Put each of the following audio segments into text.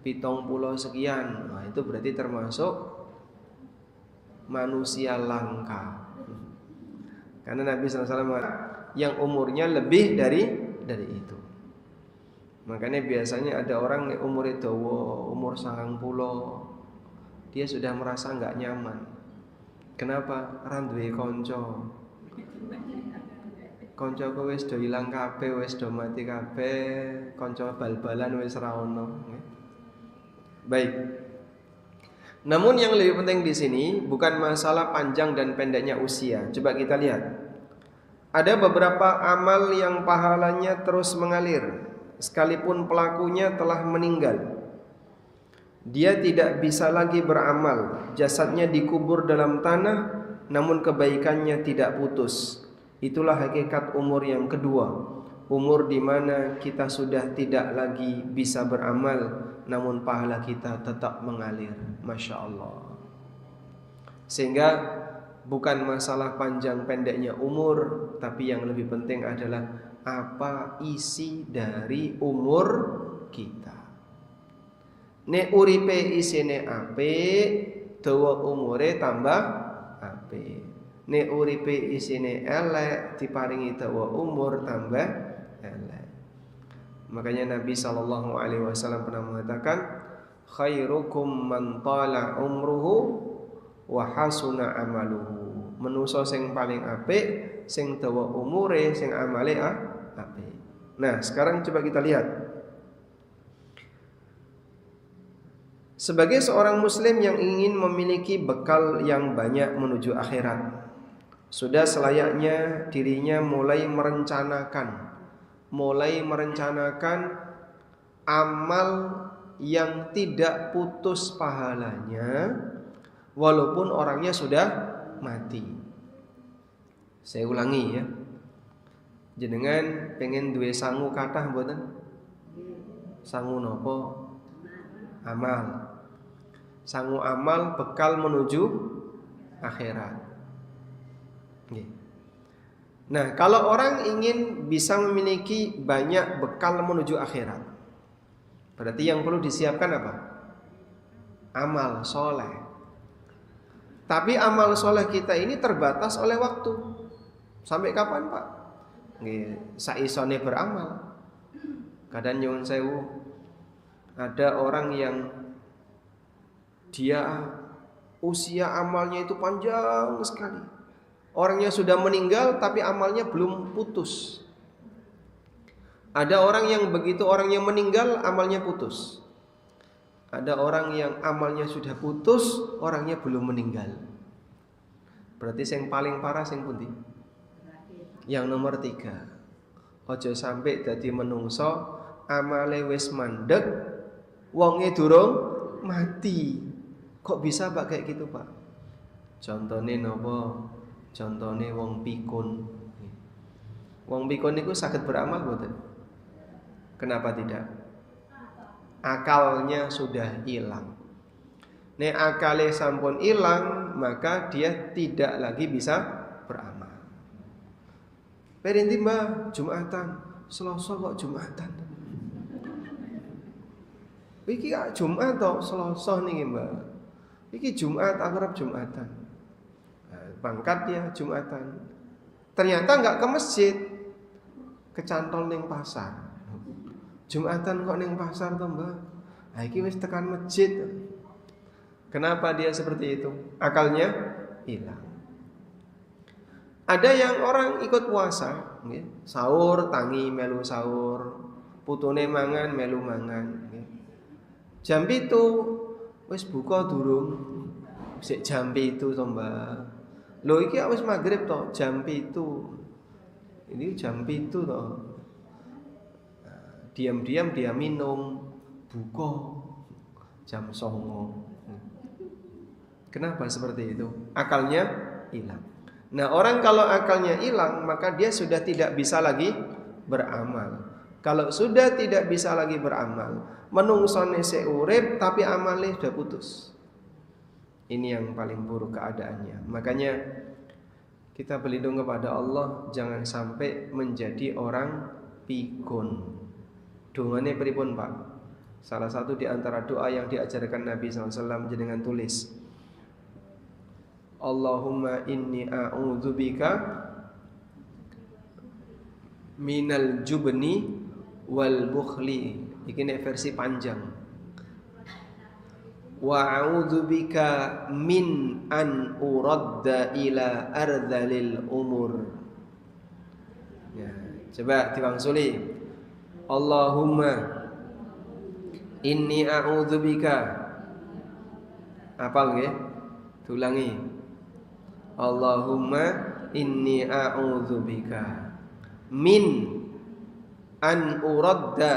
70 sekian. Nah, itu berarti termasuk manusia langka. Karena Nabi SAW yang umurnya lebih dari itu. Makanya biasanya ada orang yang umurnya dawa, umur 90, dia sudah merasa nggak nyaman. Kenapa? Randuwe konco. Konco wis do ilang kabeh, wis do mati kabeh, konco bal-balan wis ra ono. Baik. Namun yang lebih penting di sini bukan masalah panjang dan pendeknya usia. Coba kita lihat. Ada beberapa amal yang pahalanya terus mengalir sekalipun pelakunya telah meninggal. Dia tidak bisa lagi beramal. Jasadnya dikubur dalam tanah, namun kebaikannya tidak putus. Itulah hakikat umur yang kedua. Umur di mana kita sudah tidak lagi bisa beramal, namun pahala kita tetap mengalir. Masya Allah. Sehingga bukan masalah panjang pendeknya umur, tapi yang lebih penting adalah apa isi dari umur kita. Nek uripe isine apik, dawa umure tambah apik. Nek uripe isine elek, diparingi dawa umur tambah elek. Makanya Nabi SAW pernah mengatakan, khairukum man tala umruhu wa hasuna amaluhu. Manusa sing paling apik, sing dawa umure, sing amale apik. Nah, sekarang coba kita lihat. Sebagai seorang muslim yang ingin memiliki bekal yang banyak menuju akhirat, sudah selayaknya dirinya mulai merencanakan amal yang tidak putus pahalanya walaupun orangnya sudah mati. Saya ulangi ya. Jenengan pengen duwe sangu kathah mboten? Sangu napa? Amal. Sangu amal bekal menuju akhirat. Nah, kalau orang ingin bisa memiliki banyak bekal menuju akhirat, berarti yang perlu disiapkan apa? Amal soleh. Tapi amal soleh kita ini terbatas oleh waktu. Sampai kapan, Pak? Saisone beramal. Kadang nyuwun sewu, ada orang yang dia usia amalnya itu panjang sekali. Orangnya sudah meninggal tapi amalnya belum putus. Ada orang yang begitu orangnya meninggal amalnya putus. Ada orang yang amalnya sudah putus, orangnya belum meninggal. Berarti yang paling parah yang pundi? Yang nomor 3. Ojo sampai dadi menungso amale wis mandeg, wonge durung mati. Kok bisa Pak kayak gitu, Pak? Contone napa? Contone wong pikun. Wong pikun niku saged beramal mboten? Kenapa tidak? Akalnya sudah hilang. Nek akale sampun hilang, maka dia tidak lagi bisa beramal. Perinti Mbah, Jumatan, Selasa kok Jumatan. Iki Jumat to, Selasa niki Mbah. Iki Jumat, akrab Jumatan. Pangkat dia Jumatan. Ternyata enggak ke masjid. Kecantol ning pasar. Jumatan kok ning pasar to, Mbah? Ha iki wis tekan masjid. Kenapa dia seperti itu? Akalnya hilang. Ada yang orang ikut puasa, nggih. Sahur tangi melu sahur, putune mangan melu mangan, nggih. Jam 7 wis buka durung. Sik jam 7 to, Mbah. Lho iki wis maghrib to, jam 7. Ini jam 7 to. Diam-diam dia minum, buka jam 09.00. Kenapa seperti itu? Akalnya hilang. Nah, orang kalau akalnya hilang, maka dia sudah tidak bisa lagi beramal. Kalau sudah tidak bisa lagi beramal, menungsone sik urip tapi amale sudah putus. Ini yang paling buruk keadaannya. Makanya kita berlindung kepada Allah jangan sampai menjadi orang pikun. Dungane pripun, Pak? Salah satu di antara doa yang diajarkan Nabi SAW dengan tulis. Allahumma inni a'udzubika minal jubni wal bukhli. Ini versi panjang. Wa a'udzubika min an uradda ila ardhalil umur. Ya, coba diwangsuli. Allahumma inni a'udzubika. Hafal nggih? Diulangi. Allahumma inni a'udzubika min an uradda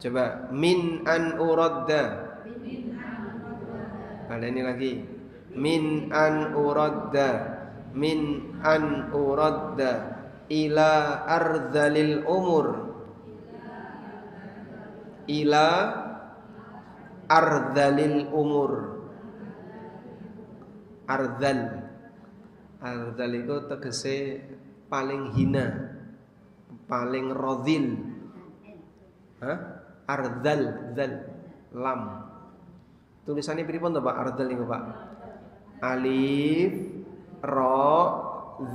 coba min an uradda. Kali ini lagi. Min an uradda ila ardhalil umur. Ila ardhalil umur. Ardhal itu tegese paling hina, paling radhil. Ardhal, dzal, lam. Tulisannya pripun to Pak? Ardhal niku Pak. Alif, ra,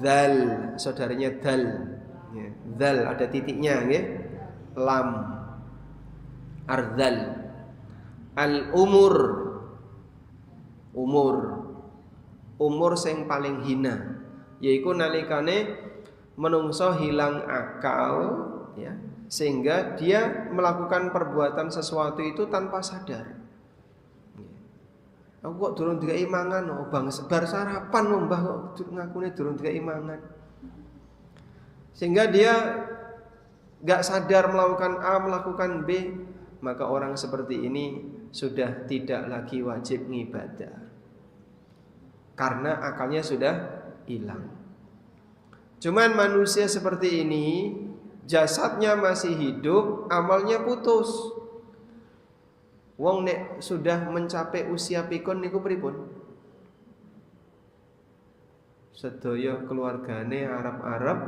dzal, saudaranya dal. Ya, dzal ada titiknya nggih. Lam. Ardhal. Al-umur. Umur sing paling hina, yaiku nalikane menungso hilang akal, ya, sehingga dia melakukan perbuatan sesuatu itu tanpa sadar. Aku kok durung dikai mangan, oh bang sebar sarapan oh mbah kok ngakune durung dikai mangan. Sehingga dia gak sadar melakukan A, melakukan B, maka orang seperti ini sudah tidak lagi wajib ngibadah. Karena akalnya sudah hilang. Cuman manusia seperti ini, jasadnya masih hidup, amalnya putus. Wong nek sudah mencapai usia pikun niku pripun? Sedaya keluargane arep-arep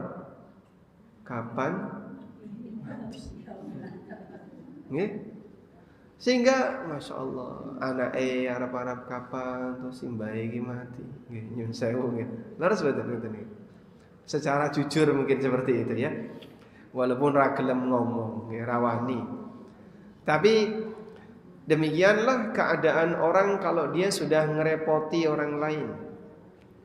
kapan mati. Nggih? Sehingga Masya Allah anake arep-arep kapan terus simbahe iki mati. Nggih, nyun sewu nggih. Leres mboten ngoten niku. Secara jujur mungkin seperti itu ya. Walaupun ra gelem ngomong, nggih rawani. Tapi demikianlah keadaan orang kalau dia sudah ngerepoti orang lain.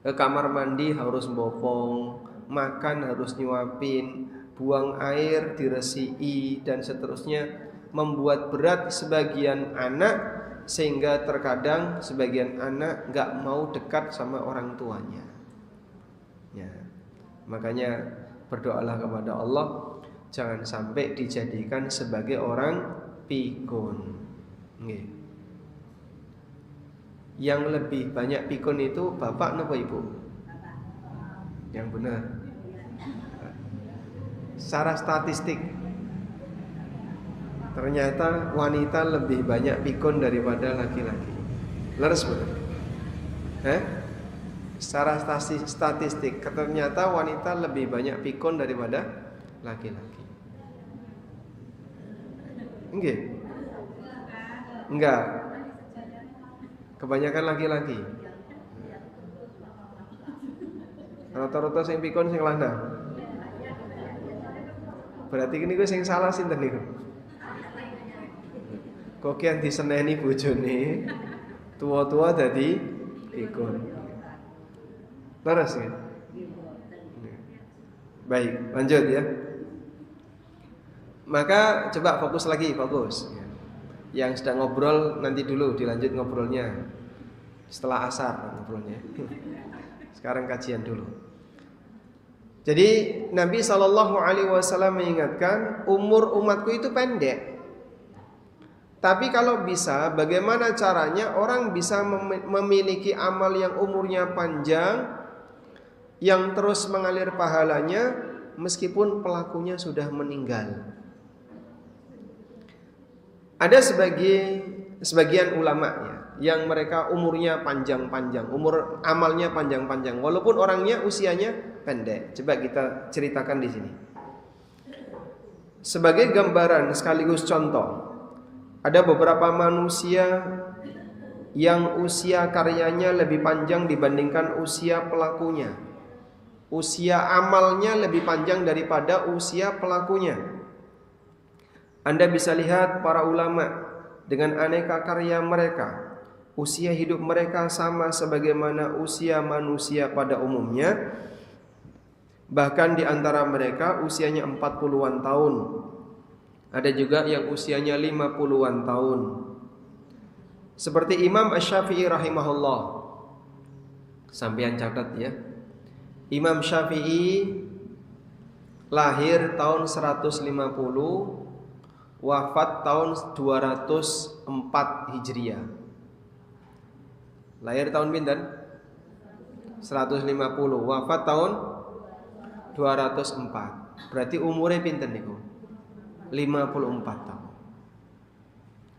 Ke kamar mandi harus bopong, makan harus nyuapin, buang air diresiki dan seterusnya, membuat berat sebagian anak sehingga terkadang sebagian anak gak mau dekat sama orang tuanya. Ya, makanya berdoalah kepada Allah jangan sampai dijadikan sebagai orang pikun. Nggih. Yang lebih banyak pikun itu bapak napa ibu? Yang benar. Secara statistik ternyata wanita lebih banyak pikun daripada laki-laki. Leres betul? Secara statistik ternyata wanita lebih banyak pikun daripada laki-laki. Enggak. Kebanyakan laki-laki. Rata-rata sing pikun sing lanang. Berarti ini gue sing salah sinten niku? Kok kian diseneni bojone tua-tua dadi pikun. Leres ya? Baik, lanjut ya. Maka coba fokus lagi, fokus. Yang sedang ngobrol nanti dulu dilanjut ngobrolnya setelah asar ngobrolnya. Sekarang kajian dulu. Jadi Nabi SAW mengingatkan umur umatku itu pendek. Tapi kalau bisa, bagaimana caranya orang bisa memiliki amal yang umurnya panjang, yang terus mengalir pahalanya meskipun pelakunya sudah meninggal. Ada sebagian ulama ya, yang mereka umurnya panjang-panjang, umur amalnya panjang-panjang, walaupun orangnya usianya pendek. Coba kita ceritakan di sini. Sebagai gambaran sekaligus contoh, ada beberapa manusia yang usia karyanya lebih panjang dibandingkan usia pelakunya. Usia amalnya lebih panjang daripada usia pelakunya. Anda bisa lihat para ulama dengan aneka karya mereka. Usia hidup mereka sama sebagaimana usia manusia pada umumnya. Bahkan di antara mereka usianya 40-an tahun. Ada juga yang usianya 50-an tahun. Seperti Imam Asy-Syafi'i rahimahullah. Sampeyan catat ya. Imam Syafi'i lahir tahun 150, wafat tahun 204 Hijriah. Lahir tahun pinten? 150, wafat tahun 204. Berarti umurnya pinten niku? 54 tahun.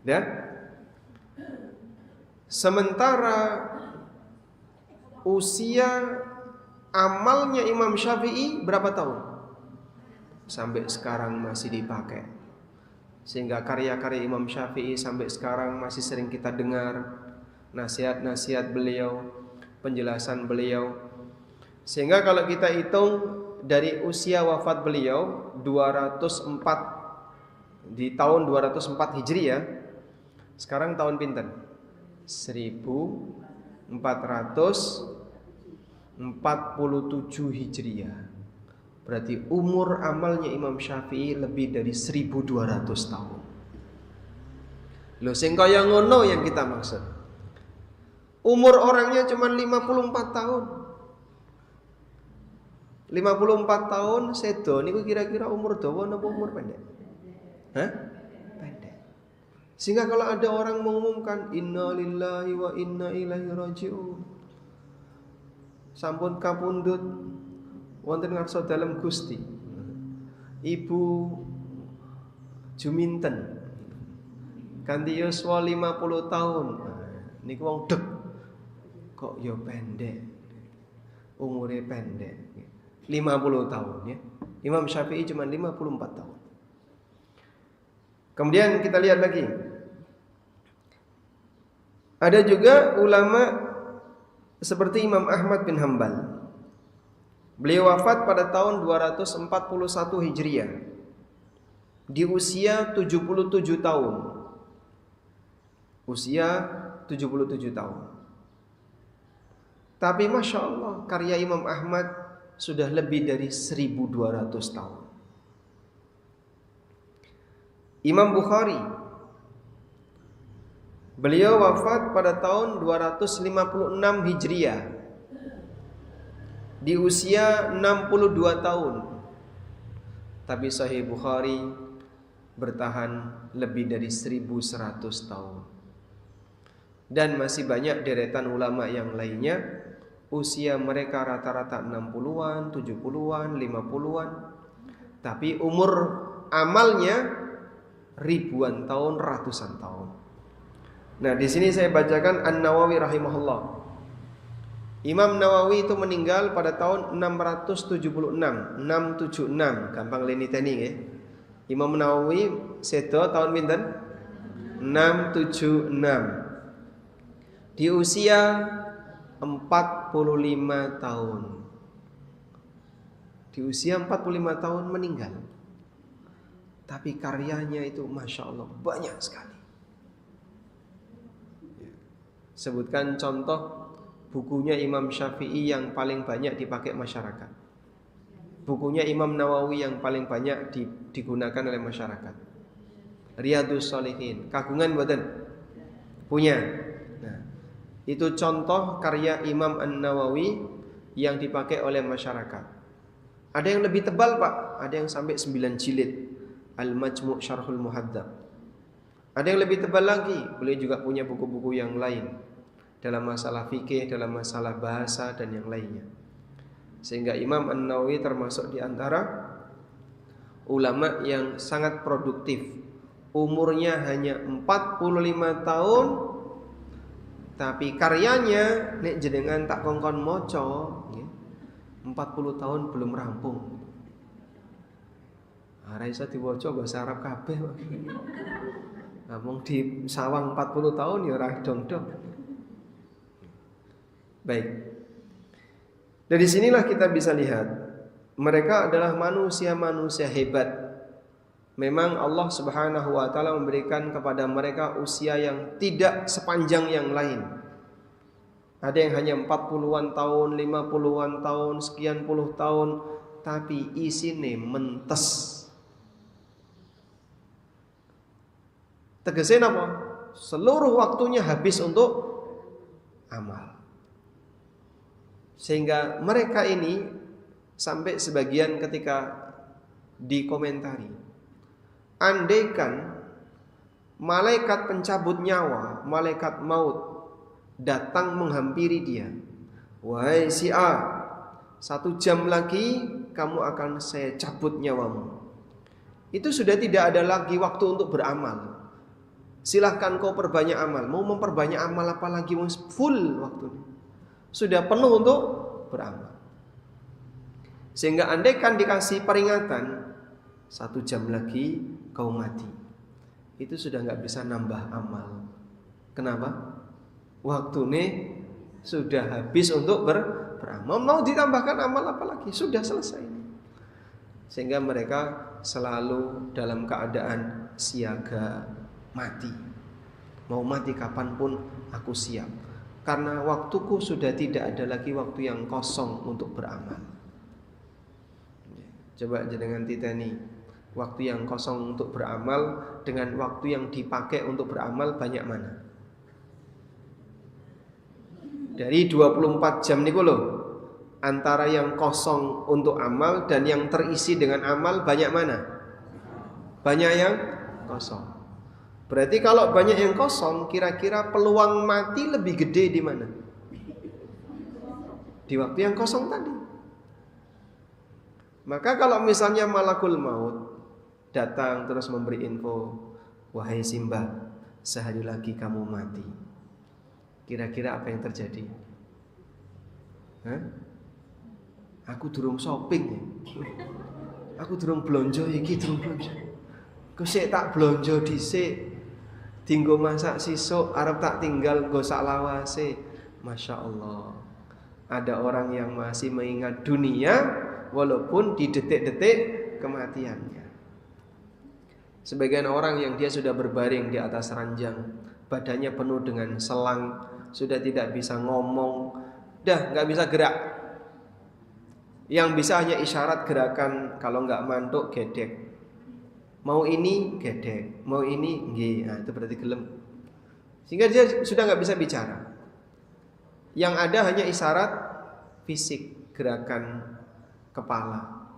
Ya? Sementara usia amalnya Imam Syafi'i berapa tahun? Sampai sekarang masih dipakai. Sehingga karya-karya Imam Syafi'i sampai sekarang masih sering kita dengar. Nasihat-nasihat beliau, penjelasan beliau. Sehingga kalau kita hitung dari usia wafat beliau 204 di tahun 204 Hijriah, sekarang tahun pinten? 1447 Hijriah. Berarti umur amalnya Imam Syafi'i lebih dari 1200 tahun. Lho sing kaya ngono yang kita maksud. Umur orangnya cuma 54 tahun. 54 tahun sedo niku kira-kira umur dawa napa umur pendek? Hah? Pendek. Sehingga kalau ada orang mengumumkan inna lillahi wa inna ilaihi raji'un, sampun kapundhut wonten ngarsa dalem Gusti, Ibu Juminten kanthi yuswa 50 tahun. Niku wong deg kok ya pendek. Umure pendek. 50 tahun ya. Imam Syafi'i cuma 54 tahun. Kemudian kita lihat lagi. Ada juga ulama seperti Imam Ahmad bin Hanbal. Beliau wafat pada tahun 241 Hijriah di usia 77 tahun. Usia 77 tahun. Tapi Masya Allah, karya Imam Ahmad sudah lebih dari 1200 tahun. Imam Bukhari, beliau wafat pada tahun 256 Hijriah di usia 62 tahun. Tapi Sahih Bukhari bertahan lebih dari 1100 tahun. Dan masih banyak deretan ulama yang lainnya, usia mereka rata-rata 60-an, 70-an, 50-an. Tapi umur amalnya ribuan tahun, ratusan tahun. Nah, di sini saya bacakan An-Nawawi rahimahullah. Imam Nawawi itu meninggal pada tahun 676, 676, gampang leniteni nggih. Imam Nawawi sedo tahun pinten? 676. Di usia 45 tahun. Di usia 45 tahun meninggal. Tapi karyanya itu Masya Allah banyak sekali. Sebutkan contoh bukunya Imam Syafi'i yang paling banyak dipakai masyarakat. Bukunya Imam Nawawi yang paling banyak digunakan oleh masyarakat. Riyadhus Shalihin. Kagungan mboten? Punya. Nah, itu contoh karya Imam An-Nawawi yang dipakai oleh masyarakat. Ada yang lebih tebal Pak, ada yang sampai 9 jilid. Al-Majmu' Syarhul Muhadzab. Ada yang lebih tebal lagi, beliau juga punya buku-buku yang lain dalam masalah fikih, dalam masalah bahasa dan yang lainnya. Sehingga Imam An-Nawawi termasuk di antara ulama yang sangat produktif. Umurnya hanya 45 tahun, tapi karyanya nek jenengan tak kongkon maca, 40 tahun belum rampung. Ora iso diwaca bahasa Arab kabeh. Ngomong di sawang 40 tahun ya ora dong-dong. Baik. Dari sinilah kita bisa lihat mereka adalah manusia-manusia hebat. Memang Allah Subhanahu wa taala memberikan kepada mereka usia yang tidak sepanjang yang lain. Ada yang hanya 40-an tahun, 50-an tahun, sekian puluh tahun, tapi isine mentes. Tegasnya apa? Seluruh waktunya habis untuk amal. Sehingga mereka ini sampai sebagian ketika dikomentari, andaikan malaikat pencabut nyawa, malaikat maut datang menghampiri dia, wahai si A, 1 jam lagi kamu akan saya cabut nyawamu. Itu sudah tidak ada lagi waktu untuk beramal. Silahkan kau perbanyak amal. Mau memperbanyak amal apa lagi? Full waktunya. Sudah penuh untuk beramal. Sehingga andaikan dikasih peringatan 1 jam lagi kau mati, itu sudah nggak bisa nambah amal. Kenapa? Waktunya sudah habis untuk beramal. Mau ditambahkan amal apa lagi? Sudah selesai. Sehingga mereka selalu dalam keadaan siaga, mati. Mau mati kapanpun aku siap. Karena waktuku sudah tidak ada lagi waktu yang kosong untuk beramal. Coba jenengan titeni, waktu yang kosong untuk beramal dengan waktu yang dipakai untuk beramal banyak mana? Dari 24 jam niku lho, antara yang kosong untuk amal dan yang terisi dengan amal banyak mana? Banyak yang kosong. Berarti kalau banyak yang kosong, kira-kira peluang mati lebih gede di mana? Di waktu yang kosong tadi. Maka kalau misalnya malakul maut datang terus memberi info, wahai Simbah, sehari lagi kamu mati. Kira-kira apa yang terjadi? Hah? Aku durung shopping ya. Aku durung blonjo iki, durung blonjo. Kusik tak blonjo dhisik. Dinggo masak sisuk, arep tak tinggal nggo sak lawase. Masya Allah. Ada orang yang masih mengingat dunia walaupun di detik-detik kematiannya. Sebagian orang yang dia sudah berbaring di atas ranjang, badannya penuh dengan selang, sudah tidak bisa ngomong, dah nggak bisa gerak. Yang bisa hanya isyarat gerakan, kalau nggak mantuk gedek. Mau ini gedek, mau ini nggih, nah itu berarti gelem. Sehingga dia sudah nggak bisa bicara. Yang ada hanya isyarat fisik, gerakan kepala.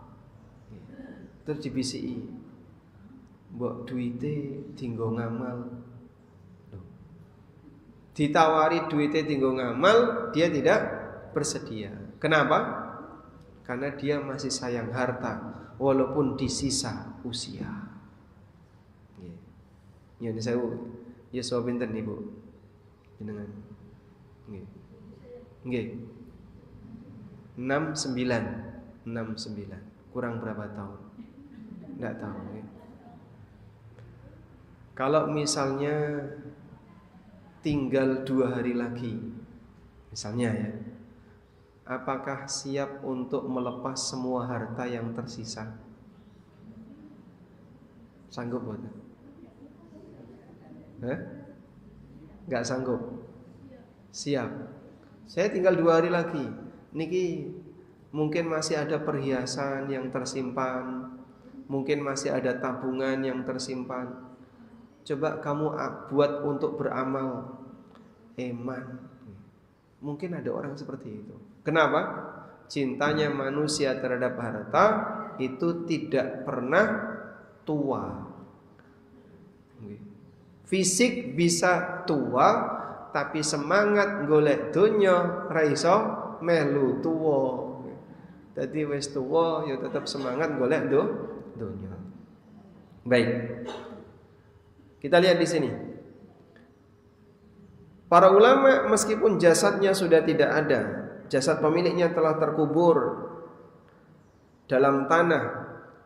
Terus dibisiki, mbok duite dinggo ngamal. Ditawari duite dinggo ngamal, dia tidak bersedia. Kenapa? Karena dia masih sayang harta walaupun disisa usia. Ya ini saya ya so pinten Ibu. Jenengan. Nggih. Nggih. 69. Kurang berapa tahun? Enggak tahu ya. Kalau misalnya tinggal 2 hari lagi, misalnya ya, apakah siap untuk melepas semua harta yang tersisa? Sanggup bukan? Nggak sanggup? Siap. Saya tinggal 2 hari lagi. Niki mungkin masih ada perhiasan yang tersimpan, mungkin masih ada tabungan yang tersimpan. Coba kamu buat untuk beramal, eman. Mungkin ada orang seperti itu. Kenapa? Cintanya manusia terhadap harta itu tidak pernah tua. Fisik bisa tua, tapi semangat golek donya ra iso melu tuwa. Dadi wis tuwa ya tetap semangat golek donya. Baik. Kita lihat di sini. Para ulama meskipun jasadnya sudah tidak ada, jasad pemiliknya telah terkubur, dalam tanah,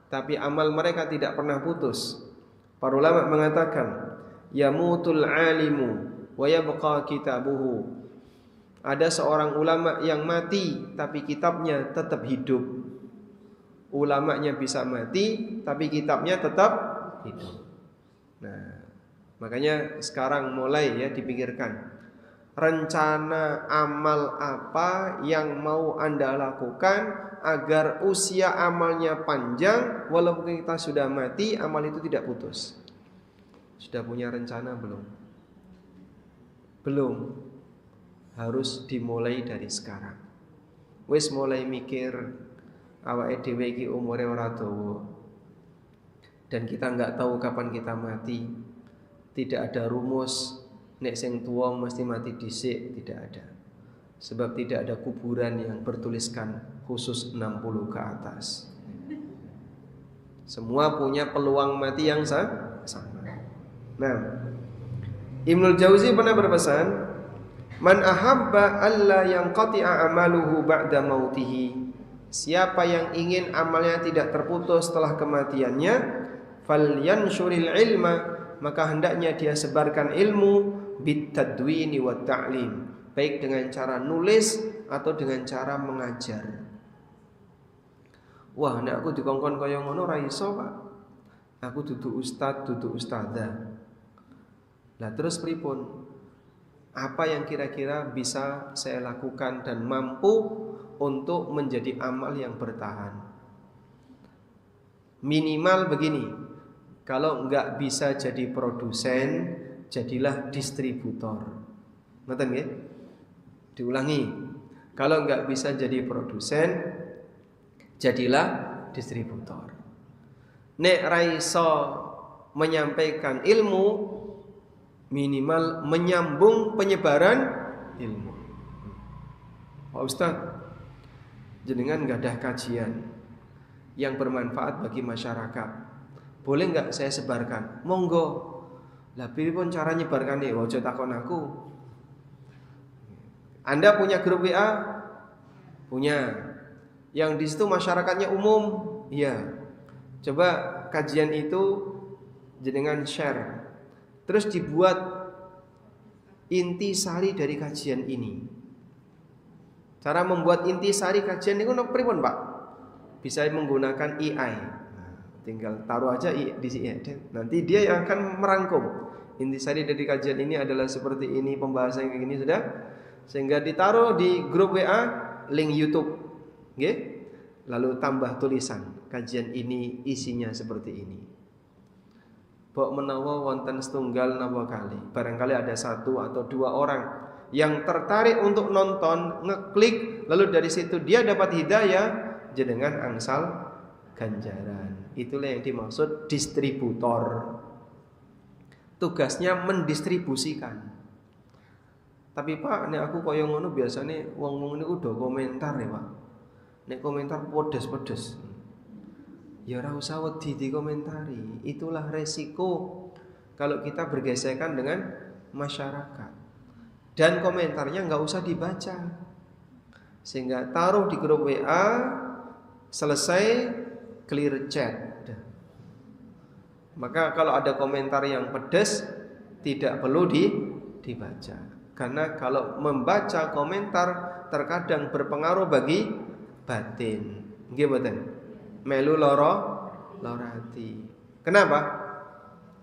tapi amal mereka tidak pernah putus. Para ulama mengatakan, yamutul alimu wa yabqa kitabuhu. Ada seorang ulama yang mati tapi kitabnya tetap hidup. Ulamanya bisa mati tapi kitabnya tetap hidup. Nah, makanya sekarang mulai ya dipikirkan, rencana amal apa yang mau Anda lakukan agar usia amalnya panjang, walaupun kita sudah mati, amal itu tidak putus. Sudah punya rencana belum? Belum. Harus dimulai dari sekarang. Wis mulai mikir awake dhewe iki umure ora dawa. Dan kita enggak tahu kapan kita mati. Tidak ada rumus nek sing tuwa mesti mati dhisik, tidak ada. Sebab tidak ada kuburan yang bertuliskan khusus 60 ke atas. Semua punya peluang mati yang sama. Nah, Ibnul Jauzi pernah berpesan, man ahabba alla yanqati'a amaluhu ba'da mautihi. Siapa yang ingin amalnya tidak terputus setelah kematiannya, falyanshuril ilma, maka hendaknya dia sebarkan ilmu bitadwini wat ta'lim, baik dengan cara nulis atau dengan cara mengajar. Wah, nek aku dikongkon kaya ngono ra iso, Pak. Aku dudu ustad, dudu ustadzah. Lah terus pripun? Apa yang kira-kira bisa saya lakukan dan mampu untuk menjadi amal yang bertahan? Minimal begini, kalau enggak bisa jadi produsen, jadilah distributor. Ngoten nggih? Diulangi. Kalau enggak bisa jadi produsen, jadilah distributor. Nek ra iso menyampaikan ilmu, minimal menyambung penyebaran ilmu. Pak Ustaz, jenengan gadah kajian yang bermanfaat bagi masyarakat, boleh enggak saya sebarkan? Monggo. Lah pripun cara nyebarkane? Ojo takon aku. Anda punya grup WA? Punya. Yang di situ masyarakatnya umum? Iya. Coba kajian itu jenengan share. Terus dibuat intisari dari kajian ini. Cara membuat intisari kajian itu pripun, Pak? Bisa menggunakan AI. Nah, tinggal taruh aja di sini. Nanti dia yang akan merangkum. Intisari dari kajian ini adalah seperti ini, pembahasan kayak gini sudah. Sehingga ditaruh di grup WA, link YouTube. Nggih? Lalu tambah tulisan, kajian ini isinya seperti ini. Bok menawa wonten setunggal napa kali, barangkali ada satu atau dua orang yang tertarik untuk nonton, ngeklik, lalu dari situ dia dapat hidayah, jenengan angsal ganjaran. Itulah yang dimaksud distributor. Tugasnya mendistribusikan. Tapi Pak, nek aku kaya ngono biasane wong-wong niku do komentar ya, Pak. Nek komentar pedes-pedes. Ya ora usah wedi dikomentari. Itulah resiko kalau kita bergesekan dengan masyarakat. Dan komentarnya enggak usah dibaca. Sehingga taruh di grup WA, selesai clear chat. Maka kalau ada komentar yang pedas tidak perlu dibaca. Karena kalau membaca komentar terkadang berpengaruh bagi batin. Nggih mboten? Melu lara ati. Kenapa?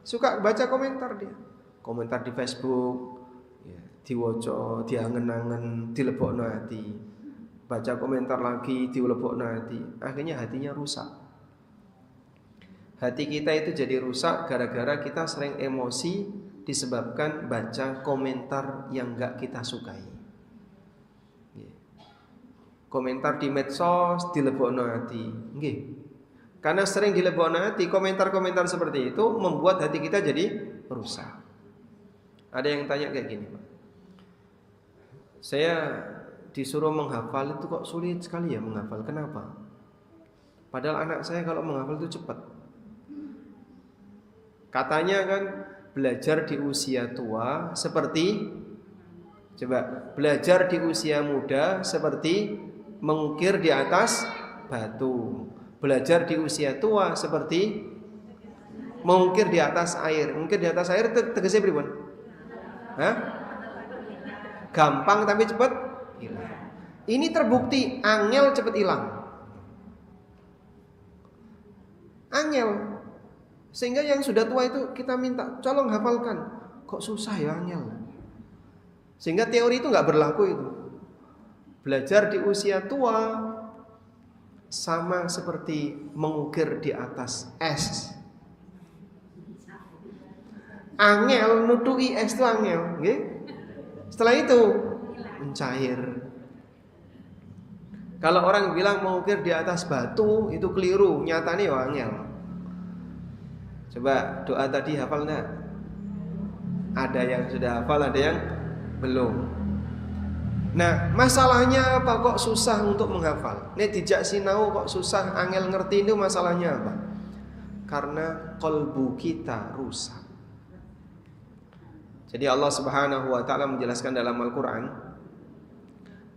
Suka baca komentar dia. Komentar di Facebook, ya, diwaca, diangen-angen, dilebokno ati. Baca komentar lagi, dilebokno ati. Akhirnya hatinya rusak. Hati kita itu jadi rusak gara-gara kita sering emosi disebabkan baca komentar yang enggak kita sukai. Komentar di medsos dilebokno ati, nggih. Karena sering dilebokno ati, komentar-komentar seperti itu membuat hati kita jadi rusak. Ada yang tanya kayak gini, Pak. Saya disuruh menghafal itu kok sulit sekali ya menghafal. Kenapa? Padahal anak saya kalau menghafal itu cepat. Katanya kan belajar di usia tua seperti, coba, belajar di usia muda seperti mengukir di atas batu. Belajar di usia tua seperti mengukir di atas air. Mengukir di atas air tegese pripun? Hah? Gampang tapi cepat hilang. Ini terbukti angel cepat hilang. Angel. Sehingga yang sudah tua itu kita minta, tolong hafalkan. Kok susah ya angel? Sehingga teori itu nggak berlaku itu. Belajar di usia tua sama seperti mengukir di atas es. Angel nutuki es itu angel, nggih. Setelah itu mencair. Kalau orang bilang mengukir di atas batu itu keliru, nyatanya ya angel. Coba doa tadi hafal enggak? Ada yang sudah hafal, ada yang belum. Nah, masalahnya apa kok susah untuk menghafal? Nek dijak sinau kok susah, angel ngerti itu masalahnya apa? Karena kolbu kita rusak. Jadi Allah Subhanahu wa ta'ala menjelaskan dalam Al-Quran,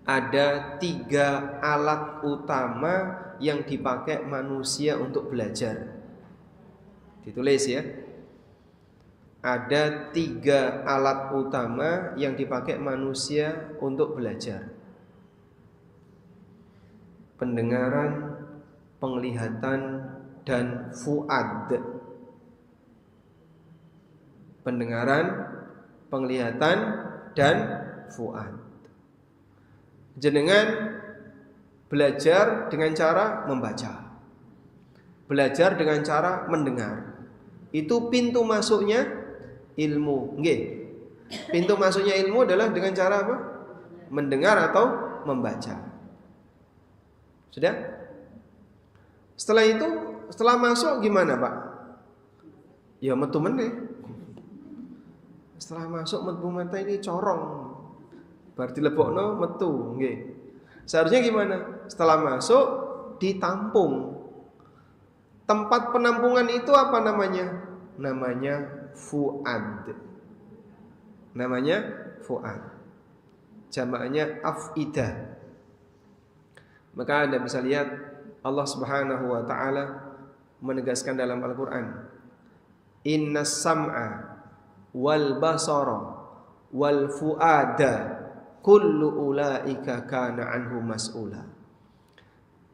ada 3 alat utama yang dipakai manusia untuk belajar. Ditulis ya. Ada 3 alat utama yang dipakai manusia untuk belajar. Pendengaran, penglihatan, dan fuad. Pendengaran, penglihatan, dan fuad. Jenengan belajar dengan cara membaca, belajar dengan cara mendengar. Itu pintu masuknya ilmu. Nggih. Pintu masuknya ilmu adalah dengan cara apa? Mendengar atau membaca. Sudah? Setelah itu, setelah masuk gimana, Pak? Ya metu meneh. Setelah masuk metu meneh ini corong. Bar dilebokno metu, nggih. Seharusnya gimana? Setelah masuk ditampung. Tempat penampungan itu apa namanya? Namanya fuad. Namanya fuad. Jamaknya afidah. Maka Anda bisa lihat Allah Subhanahu wa taala menegaskan dalam Al-Qur'an, "Innas sam'a wal basara wal fuada kullu ulaika kana anhu mas'ula."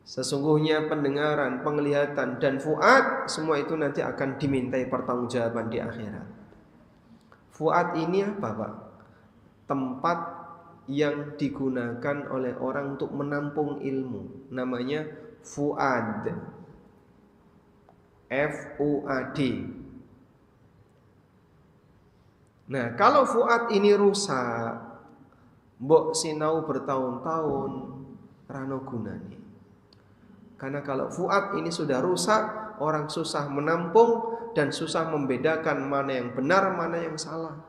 Sesungguhnya pendengaran, penglihatan, dan fuad semua itu nanti akan dimintai pertanggungjawaban di akhirat. Fuad ini apa, Pak? Tempat yang digunakan oleh orang untuk menampung ilmu. Namanya fuad. F-U-A-D. Nah, kalau fuad ini rusak, mbok sinau bertahun-tahun rano gunane. Karena kalau fuad ini sudah rusak, orang susah menampung dan susah membedakan mana yang benar, mana yang salah.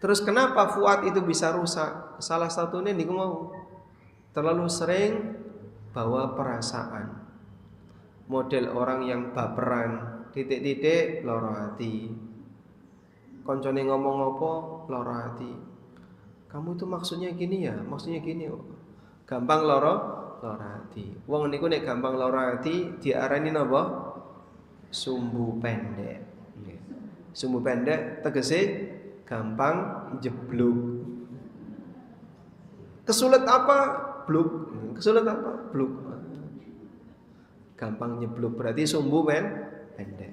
Terus kenapa fuad itu bisa rusak? Salah satunya niku mau terlalu sering bawa perasaan. Model orang yang baperan, titik-titik loro hati. Koncone ngomong apa loro hati. Kamu itu maksudnya gini ya, maksudnya gini. Gampang loro hati. Wong niku nek gampang loro hati diarani napa? Sumbu pendek. Sumbu pendek tegese gampang jeblok. Kesulit apa? Bluk. Kesulit apa? Bluk. Gampang nyeblok berarti sumbu pendek.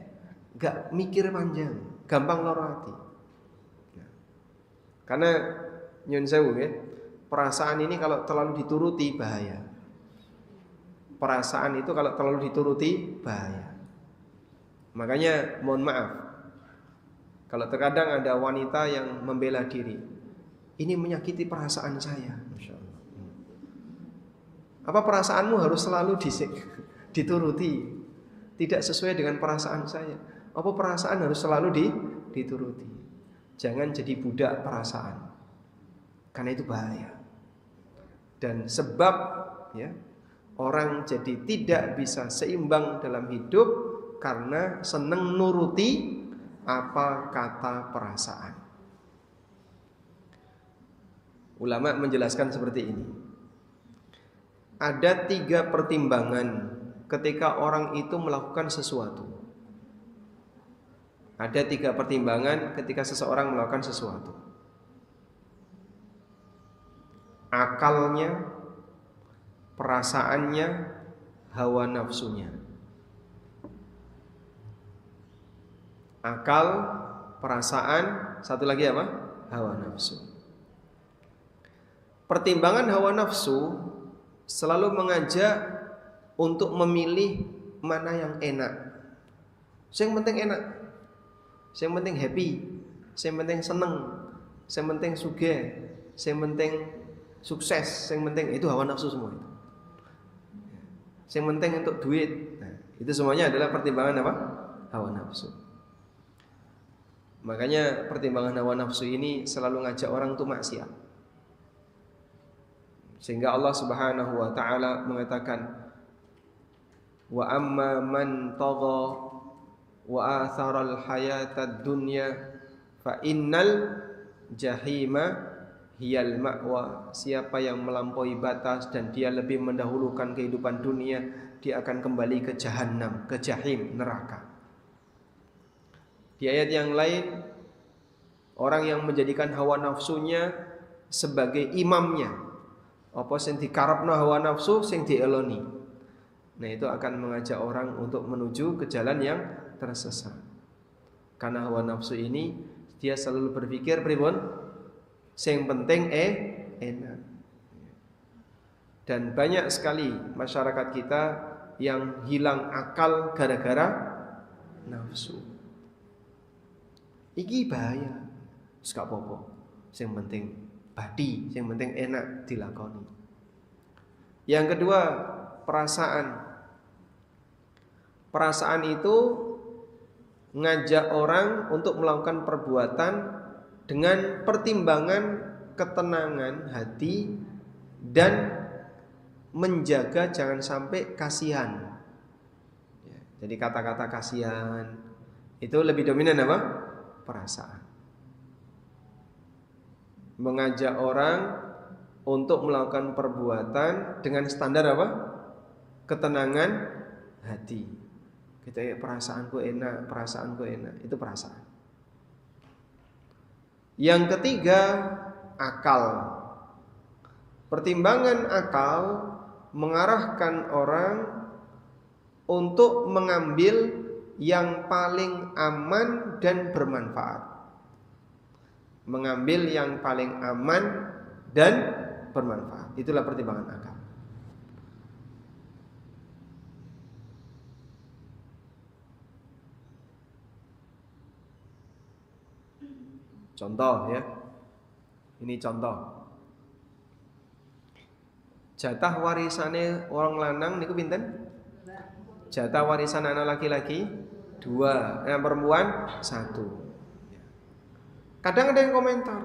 Enggak mikir panjang, gampang loro hati. Karena nyun sewu ya, perasaan ini kalau terlalu dituruti bahaya. Perasaan itu kalau terlalu dituruti bahaya. Makanya mohon maaf, kalau terkadang ada wanita yang membela diri, ini menyakiti perasaan saya. Masya Allah. Apa perasaanmu harus selalu dituruti? Tidak sesuai dengan perasaan saya. Apa perasaan harus selalu dituruti? Jangan jadi budak perasaan, karena itu bahaya. Dan sebab ya, orang jadi tidak bisa seimbang dalam hidup karena seneng nuruti apa kata perasaan. Ulama menjelaskan seperti ini. ada 3 pertimbangan ketika orang itu melakukan sesuatu. Ada 3 pertimbangan ketika seseorang melakukan sesuatu. Akalnya, perasaannya, hawa nafsunya. Akal, perasaan, satu lagi apa? Hawa nafsu. Pertimbangan hawa nafsu selalu mengajak untuk memilih mana yang enak. Yang penting enak, yang penting happy, yang penting seneng, yang penting sugih, yang penting sukses, yang penting itu hawa nafsu semua itu. Yang penting untuk duit. Nah, itu semuanya adalah pertimbangan apa? Hawa nafsu. Makanya pertimbangan hawa nafsu ini selalu ngajak orang untuk maksiat. Sehingga Allah Subhanahu wa taala mengatakan, wa amma man tagha wa atharal hayatad dunya fa innal jahima hiyal ma'wa. Siapa yang melampaui batas dan dia lebih mendahulukan kehidupan dunia, dia akan kembali ke jahanam, ke jahim, neraka. Di ayat yang lain, orang yang menjadikan hawa nafsunya sebagai imamnya, apa sing dikarepno hawa nafsu sing dieloni. Nah, itu akan mengajak orang untuk menuju ke jalan yang tersesat. Karena hawa nafsu ini dia selalu berpikir pripun? Sing penting enak. Dan banyak sekali masyarakat kita yang hilang akal gara-gara nafsu. Iki bahaya. Wis gak apa-apa. Sing penting badi, sing penting enak dilakoni. Yang kedua, perasaan. Perasaan itu ngajak orang untuk melakukan perbuatan dengan pertimbangan ketenangan hati dan menjaga jangan sampai kasihan. Jadi kata-kata kasihan itu lebih dominan apa? Perasaan. Mengajak orang untuk melakukan perbuatan dengan standar apa? Ketenangan hati. Kita ya perasaanku enak, itu perasaan. Yang ketiga, akal. Pertimbangan akal mengarahkan orang untuk mengambil yang paling aman dan bermanfaat. Mengambil yang paling aman dan bermanfaat. Itulah pertimbangan akal. Contoh ya. Ini contoh. Jatah warisane orang lanang niku pinten? Jatah warisan anak laki-laki 2, yang perempuan 1. Kadang ada yang komentar,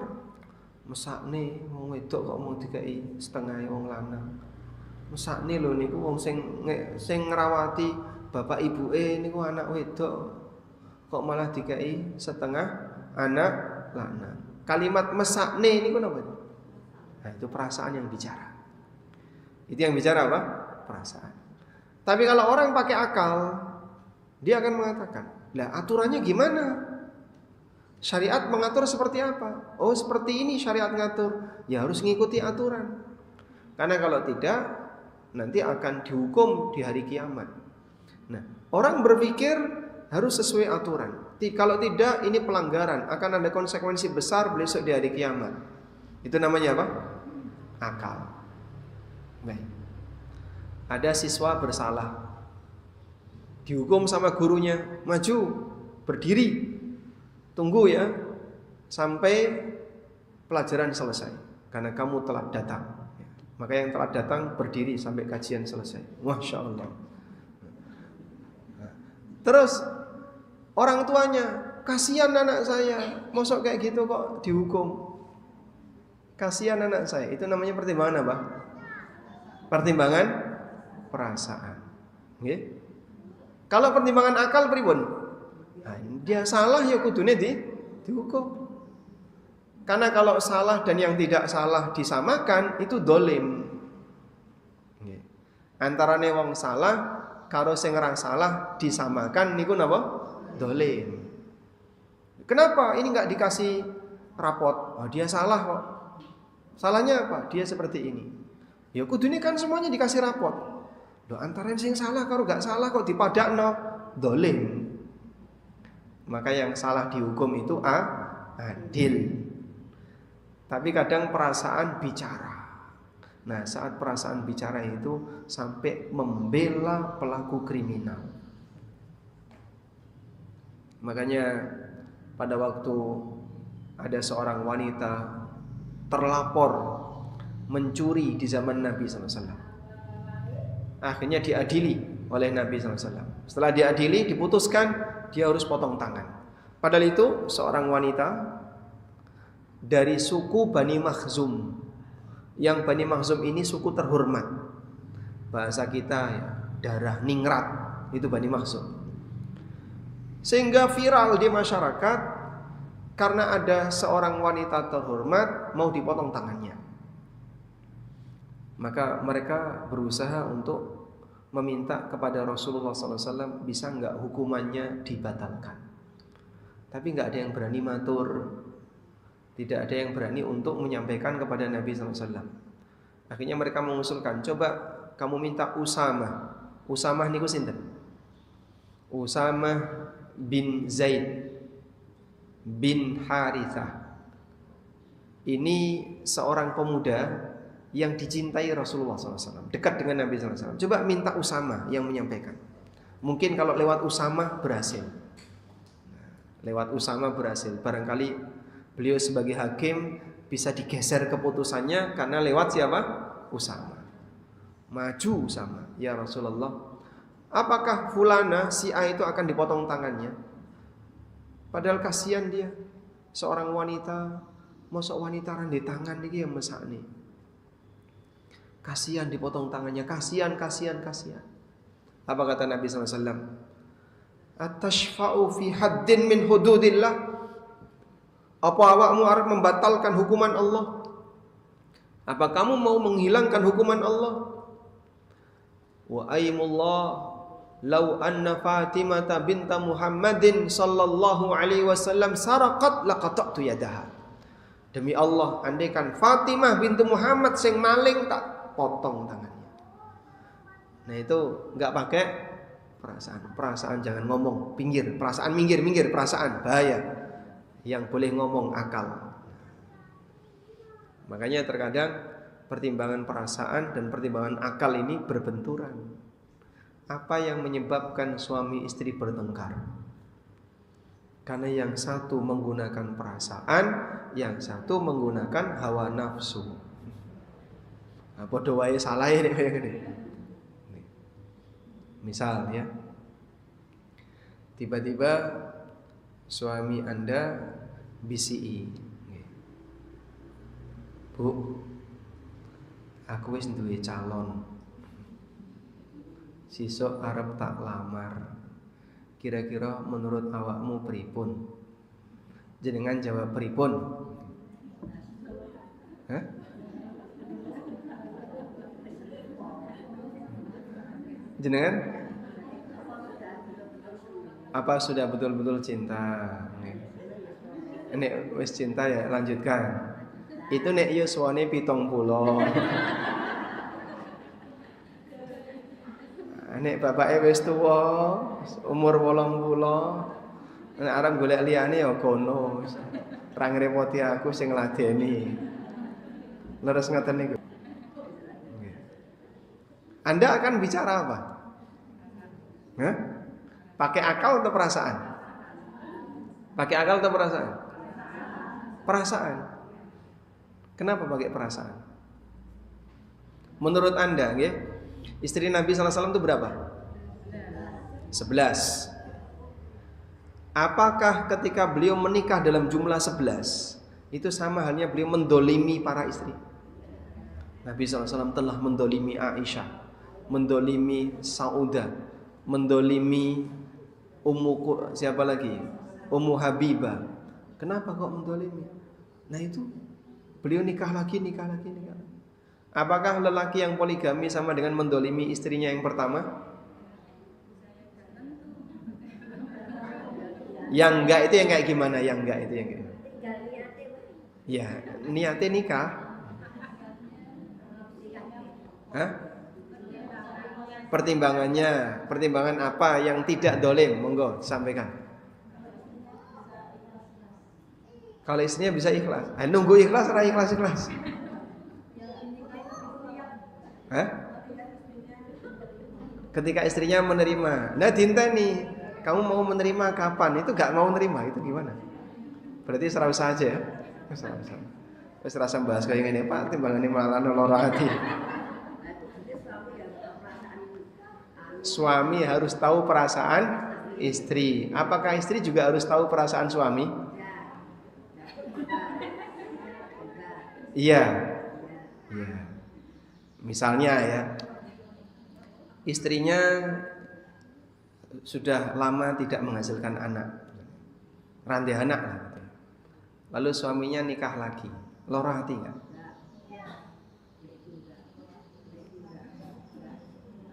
mesakne wong wedok kok mau dikai setengah wong lanang. Mesakne lho niku wong sing ngrawati bapak ibuke niku anak wedok kok malah dikai setengah anak lanang. Kalimat mesakne niku napa? Nah, itu perasaan yang bicara. Itu yang bicara apa? Perasaan. Tapi kalau orang pakai akal, dia akan mengatakan, "Lah aturannya gimana? Syariat mengatur seperti apa? Oh, seperti ini syariat ngatur. Ya harus ngikuti aturan. Karena kalau tidak, nanti akan dihukum di hari kiamat." Nah, orang berpikir harus sesuai aturan. Kalau tidak, ini pelanggaran, akan ada konsekuensi besar besok di hari kiamat. Itu namanya apa? Akal. Baik. Ada siswa bersalah, dihukum sama gurunya, maju, berdiri, tunggu ya sampai pelajaran selesai, karena kamu telat datang. Maka yang telat datang berdiri sampai kajian selesai. Masya Allah. Terus orang tuanya, kasihan anak saya, mosok kayak gitu kok dihukum. Kasihan anak saya. Itu namanya pertimbangan apa? Pertimbangan perasaan. Okay? Kalau pertimbangan akal pripun? Nah, dia salah ya kudune dihukum. Karena kalau salah dan yang tidak salah disamakan itu dolim. Okay. Antarane wong salah karo sing ora salah disamakan niku napa? Dolim. Kenapa ini nggak dikasih rapot? Oh, dia salah kok. Salahnya apa? Dia seperti ini. Ya kudune kan semuanya dikasih rapot. Loh antara sing salah karo gak salah kok dipadakno, dolim. Maka yang salah dihukum itu adil. Tapi kadang perasaan bicara. Nah, saat perasaan bicara itu sampai membela pelaku kriminal. Makanya pada waktu ada seorang wanita terlapor mencuri di zaman Nabi SAW, akhirnya diadili oleh Nabi SAW. Setelah diadili, diputuskan dia harus potong tangan. Padahal itu seorang wanita dari suku Bani Makhzum. Yang Bani Makhzum ini suku terhormat. Bahasa kita ya, darah ningrat, itu Bani Makhzum. Sehingga viral di masyarakat karena ada seorang wanita terhormat mau dipotong tangannya. Maka mereka berusaha untuk meminta kepada Rasulullah SAW, bisa enggak hukumannya dibatalkan. Tapi enggak ada yang berani matur. Tidak ada yang berani untuk menyampaikan kepada Nabi SAW. Akhirnya mereka mengusulkan, coba kamu minta Usamah. Usamah niku sinten? Usamah bin Zaid bin Harithah. Ini seorang pemuda yang dicintai Rasulullah SAW, dekat dengan Nabi SAW. Coba minta Usamah yang menyampaikan. Mungkin kalau lewat Usamah berhasil. Lewat Usamah berhasil. Barangkali beliau sebagai hakim bisa digeser keputusannya karena lewat siapa? Usamah. Maju Usamah, ya Rasulullah, apakah fulana si A itu akan dipotong tangannya? Padahal kasihan dia, seorang wanita, mosok wanita randhe tangan iki yang mesakne. Kasihan dipotong tangannya, kasihan. Apa kata Nabi SAW? Atashfa'u fi haddin min hududillah? Apa awakmu arep membatalkan hukuman Allah? Apa kamu mau menghilangkan hukuman Allah? Wa aimullah law anna Fatimah binta Muhammadin sallallahu alaihi wasallam saraqat laqata'tu yadaha. Demi Allah, andaikan Fatimah bintu Muhammad sing maling tak potong tangannya. Nah itu enggak pakai perasaan. Perasaan jangan ngomong, pinggir. Perasaan minggir, perasaan bahaya. Yang boleh ngomong akal. Makanya terkadang pertimbangan perasaan dan pertimbangan akal ini berbenturan. Apa yang menyebabkan suami istri bertengkar? Karena yang satu menggunakan perasaan, yang satu menggunakan hawa nafsu. Nah, padha wae salah ini kayak gini. Misal ya, tiba-tiba suami Anda BCI, Bu, aku wis duwe calon, sesuk arep tak lamar. Kira-kira menurut awakmu pripun? Jenengan jawab pripun? Hah? Jenengan? Apa sudah betul-betul cinta? Nek wis cinta ya lanjutkan. Itu nek yuswane 70. Nek bapake wis tuwa, umur 80, nek arep golek liyane ya kono. Ra ngrepoti aku sing ngladeni. Leres ngoten niku. Anda akan bicara apa? Hah? Pakai akal atau perasaan? Pakai akal atau perasaan? Perasaan. Kenapa pakai perasaan? Menurut Anda, ya, istri Nabi SAW itu berapa? 11. Apakah ketika beliau menikah dalam jumlah 11 itu sama halnya beliau mendolimi para istri? Nabi SAW telah mendolimi Aisyah, mendolimi Saudah, mendolimi siapa lagi? Ummu Habibah. Kenapa kok mendolimi? Nah itu beliau nikah lagi. Apakah lelaki yang poligami sama dengan mendolimi istrinya yang pertama? Yang enggak itu yang kayak gimana? Yang enggak itu yang kayak gimana? Ya, niatnya nikah. Hah? Pertimbangan apa yang tidak dolim? Monggo sampaikan. Kalau istrinya bisa ikhlas, nunggu ikhlas, ikhlas. Hah? Ketika istrinya menerima, nah dinta nih, kamu mau menerima kapan? Itu gak mau menerima, itu gimana? Berarti serau saja ya. Wis rasa bahas kayak ngene Pak, timbangane malah lara hati. Suami harus tahu perasaan istri. Apakah istri juga harus tahu perasaan suami? Iya. Iya. Misalnya ya, istrinya sudah lama tidak menghasilkan anak, rantai anak, lalu suaminya nikah lagi, lara hati nggak?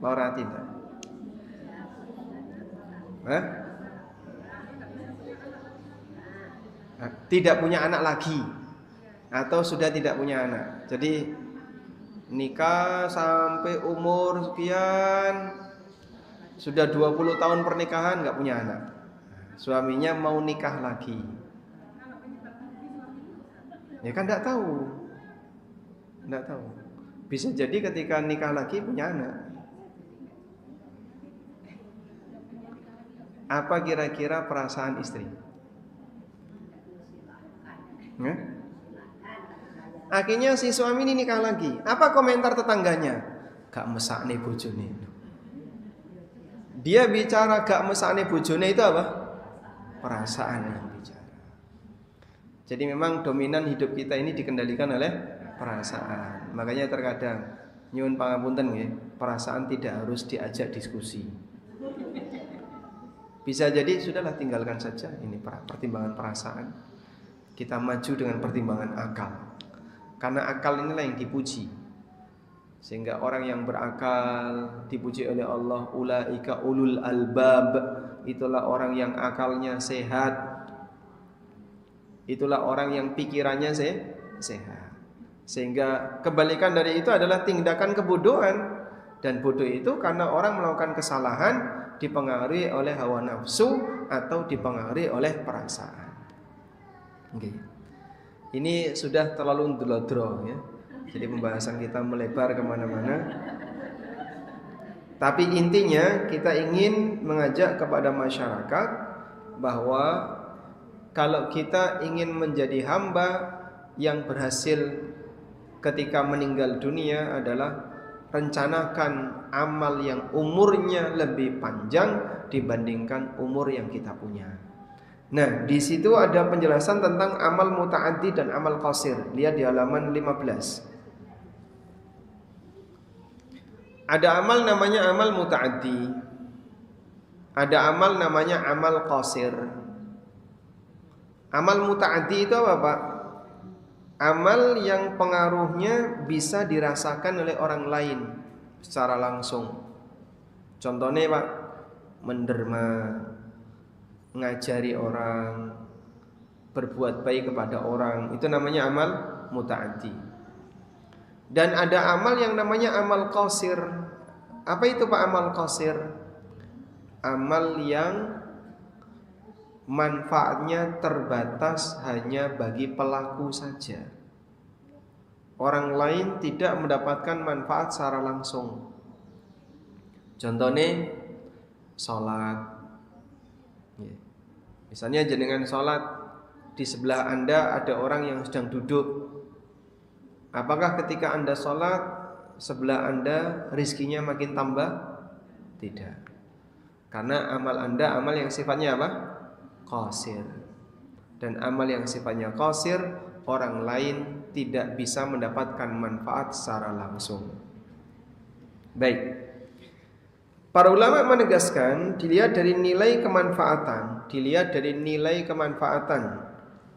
Lara hati nggak? Hah? Tidak punya anak lagi atau sudah tidak punya anak. Jadi nikah sampai umur sekian, sudah 20 tahun pernikahan nggak punya anak. Suaminya mau nikah lagi. Ya kan nggak tahu. Nggak tahu. Bisa jadi ketika nikah lagi punya anak. Apa kira-kira perasaan istri? Akhirnya si suami ini nikah lagi. Apa komentar tetangganya? Gak mesakne bojone. Dia bicara gak mesakne bojone itu apa? Perasaan yang bicara. Jadi memang dominan hidup kita ini dikendalikan oleh perasaan. Makanya terkadang nyuwun pangapunten nggih, perasaan tidak harus diajak diskusi. Bisa jadi sudahlah tinggalkan saja ini pertimbangan perasaan. Kita maju dengan pertimbangan akal. Karena akal inilah yang dipuji. Sehingga orang yang berakal dipuji oleh Allah, ulaika ulul albab. Itulah orang yang akalnya sehat. Itulah orang yang pikirannya sehat. Sehingga kebalikan dari itu adalah tindakan kebodohan. Dan bodoh itu karena orang melakukan kesalahan dipengaruhi oleh hawa nafsu atau dipengaruhi oleh perasaan. Okay. Ini sudah terlalu ndlodro ya. Jadi pembahasan kita melebar kemana-mana. Tapi intinya kita ingin mengajak kepada masyarakat bahwa kalau kita ingin menjadi hamba yang berhasil ketika meninggal dunia adalah rencanakan amal yang umurnya lebih panjang dibandingkan umur yang kita punya. Nah, di situ ada penjelasan tentang amal muta'addi dan amal qasir. Lihat di halaman 15. Ada amal namanya amal muta'addi. Ada amal namanya amal qasir. Amal muta'addi itu apa, Pak? Amal yang pengaruhnya bisa dirasakan oleh orang lain secara langsung. Contohnya Pak, menderma, ngajari orang, berbuat baik kepada orang, itu namanya amal muta'addi. Dan ada amal yang namanya amal qasir. Apa itu Pak amal qasir? Amal yang manfaatnya terbatas hanya bagi pelaku saja. Orang lain tidak mendapatkan manfaat secara langsung. Contohnya sholat. Misalnya jenengan sholat, di sebelah Anda ada orang yang sedang duduk. Apakah ketika Anda sholat, sebelah Anda rizkinya makin tambah? Tidak. Karena amal Anda amal yang sifatnya apa? Qasir. Dan amal yang sifatnya qasir, orang lain tidak bisa mendapatkan manfaat secara langsung. Baik. Para ulama menegaskan dilihat dari nilai kemanfaatan,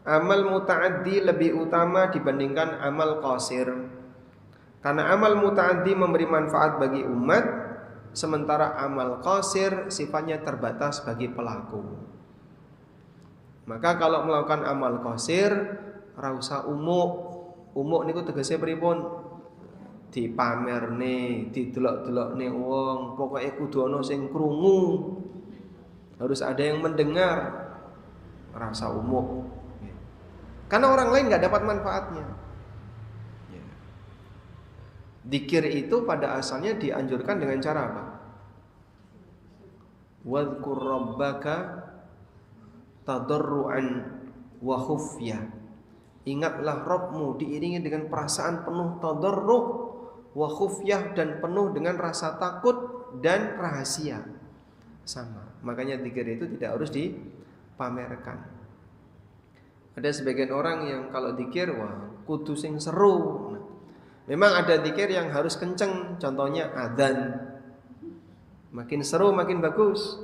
amal muta'addi lebih utama dibandingkan amal qasir. Karena amal muta'addi memberi manfaat bagi umat, sementara amal qasir sifatnya terbatas bagi pelaku. Maka kalau melakukan amal qasir ora usah umuk. Umuk niku tegese pripun? Dipamerne, didelok-delokne wong, pokoke kudu ana sing krungu. Harus ada yang mendengar. Rasa umuk. Karena orang lain nggak dapat manfaatnya. Dzikir itu pada asalnya dianjurkan dengan cara apa? Wadhkur rabbaka tadarruan wa khufyah. Ingatlah Rabbmu diiringi dengan perasaan penuh tadarru' wa khufyah, dan penuh dengan rasa takut dan rahasia. Sama. Makanya dzikir itu tidak harus dipamerkan. Ada sebagian orang yang kalau dzikir wah kudu sing seru. Memang ada dzikir yang harus kenceng, contohnya adzan. Makin seru makin bagus.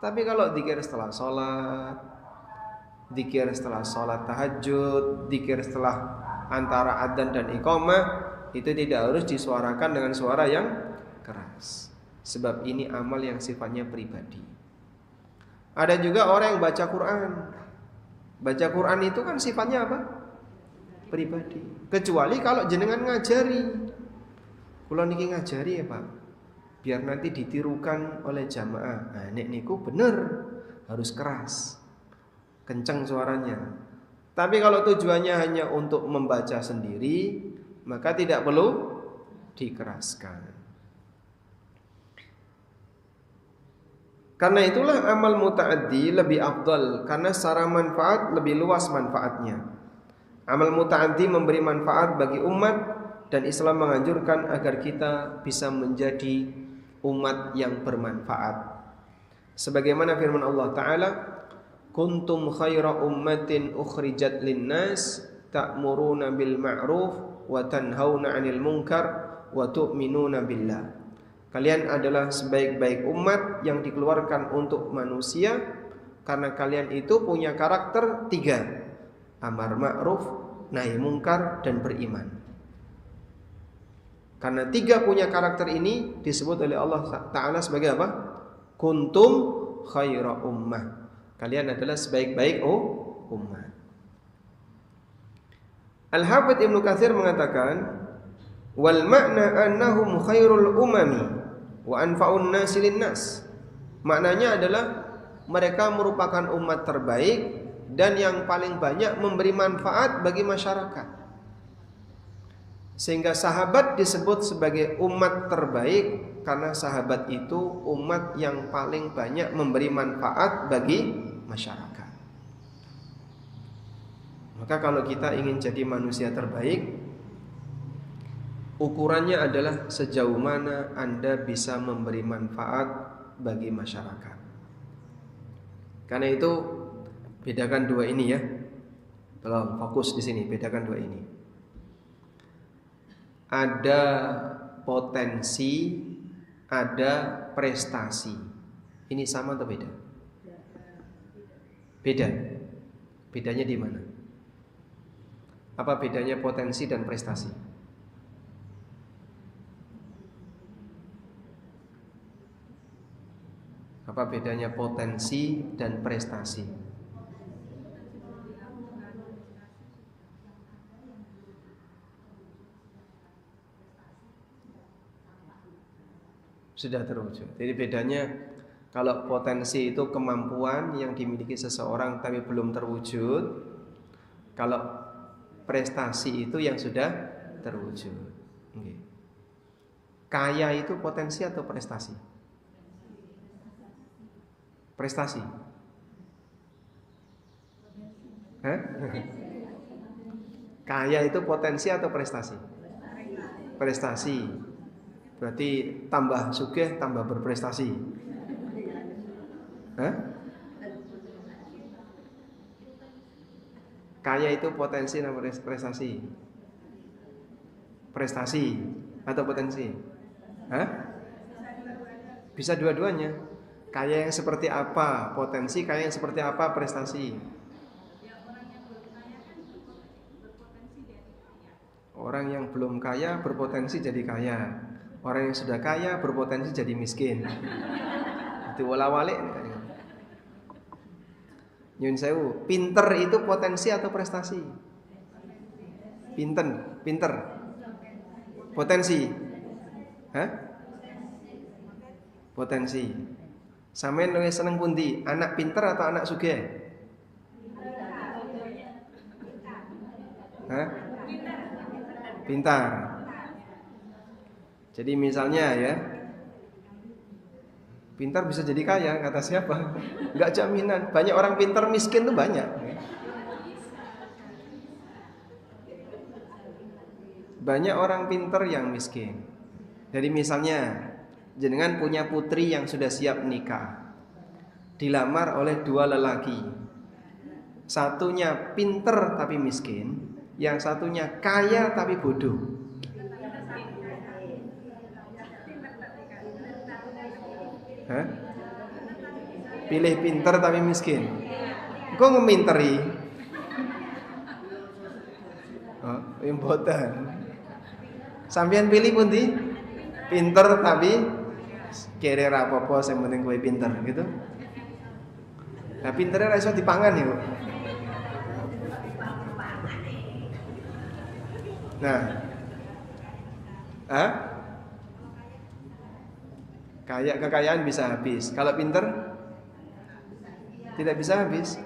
Tapi kalau dzikir setelah sholat, dzikir setelah sholat tahajud, dzikir setelah antara adzan dan iqamah, itu tidak harus disuarakan dengan suara yang keras. Sebab ini amal yang sifatnya pribadi. Ada juga orang yang baca Quran. Baca Quran itu kan sifatnya apa? Pribadi. Kecuali kalau jenengan ngajari. Kula niki ngajari ya Pak, biar nanti ditirukan oleh jamaah. Nah, nek niku bener harus keras, kencang suaranya. Tapi kalau tujuannya hanya untuk membaca sendiri, maka tidak perlu dikeraskan. Karena itulah amal muta'addi lebih afdal, karena secara manfaat lebih luas manfaatnya. Amal muta'addi memberi manfaat bagi umat, dan Islam menganjurkan agar kita bisa menjadi umat yang bermanfaat. Sebagaimana firman Allah Ta'ala, kuntum khaira ummatin ukhrijat linnas ta'muruna bil ma'ruf wa tanhauna 'anil munkar wa tu'minuna billah. Kalian adalah sebaik-baik umat yang dikeluarkan untuk manusia, karena kalian itu punya karakter 3: amar ma'ruf, nahi mungkar, dan beriman. Karena 3 punya karakter ini disebut oleh Allah Ta'ala sebagai apa? Kuntum khaira ummah. Kalian adalah sebaik-baik umat. Al-Hafidz Ibnu Katsir mengatakan, wal makna annahum khairul umami wa anfa'un nasi linnas. Maknanya adalah mereka merupakan umat terbaik dan yang paling banyak memberi manfaat bagi masyarakat. Sehingga sahabat disebut sebagai umat terbaik karena sahabat itu umat yang paling banyak memberi manfaat bagi masyarakat. Maka kalau kita ingin jadi manusia terbaik, ukurannya adalah sejauh mana Anda bisa memberi manfaat bagi masyarakat. Karena itu bedakan 2 ini ya. Tolong fokus di sini, bedakan 2 ini. Ada potensi, ada prestasi. Ini sama atau beda? Beda. Bedanya di mana? Apa bedanya potensi dan prestasi? Apa bedanya potensi dan prestasi? Sudah terwujud. Jadi bedanya, kalau potensi itu kemampuan yang dimiliki seseorang tapi belum terwujud. Kalau prestasi itu yang sudah terwujud. Kaya itu potensi atau prestasi? Prestasi. Hah? Kaya itu potensi atau prestasi? Prestasi. Berarti tambah sugih, tambah berprestasi. Hah? Kaya itu potensi atau prestasi? Prestasi atau potensi? Hah? Bisa dua-duanya. Kaya yang seperti apa? Potensi. Kaya yang seperti apa? Prestasi. Orang yang belum kaya berpotensi jadi kaya. Orang yang sudah kaya berpotensi jadi miskin. Itu wala-walik. Nyun sewu, pinter itu potensi atau prestasi? Pinter. Potensi. Hah? Potensi. Sampeyan luwih seneng pundi? Anak pinter atau anak sugih? Hah? Pintar. Jadi misalnya ya, pintar bisa jadi kaya, kata siapa? Enggak jaminan. Banyak orang pintar miskin tuh banyak. Banyak orang pintar yang miskin. Jadi misalnya jenengan punya putri yang sudah siap nikah, dilamar oleh dua lelaki. Satunya pintar tapi miskin, yang satunya kaya tapi bodoh. Hah? Pilih pintar tapi miskin. Kok ngeminteri? Oh, yang boten. Sampeyan pilih pundi? Pinter tapi kere rapopo sing penting kowe pinter gitu. Nah, pintere ra iso dipangan ya. Nah. Hah? Kekayaan bisa habis. Kalau pinter tidak bisa habis.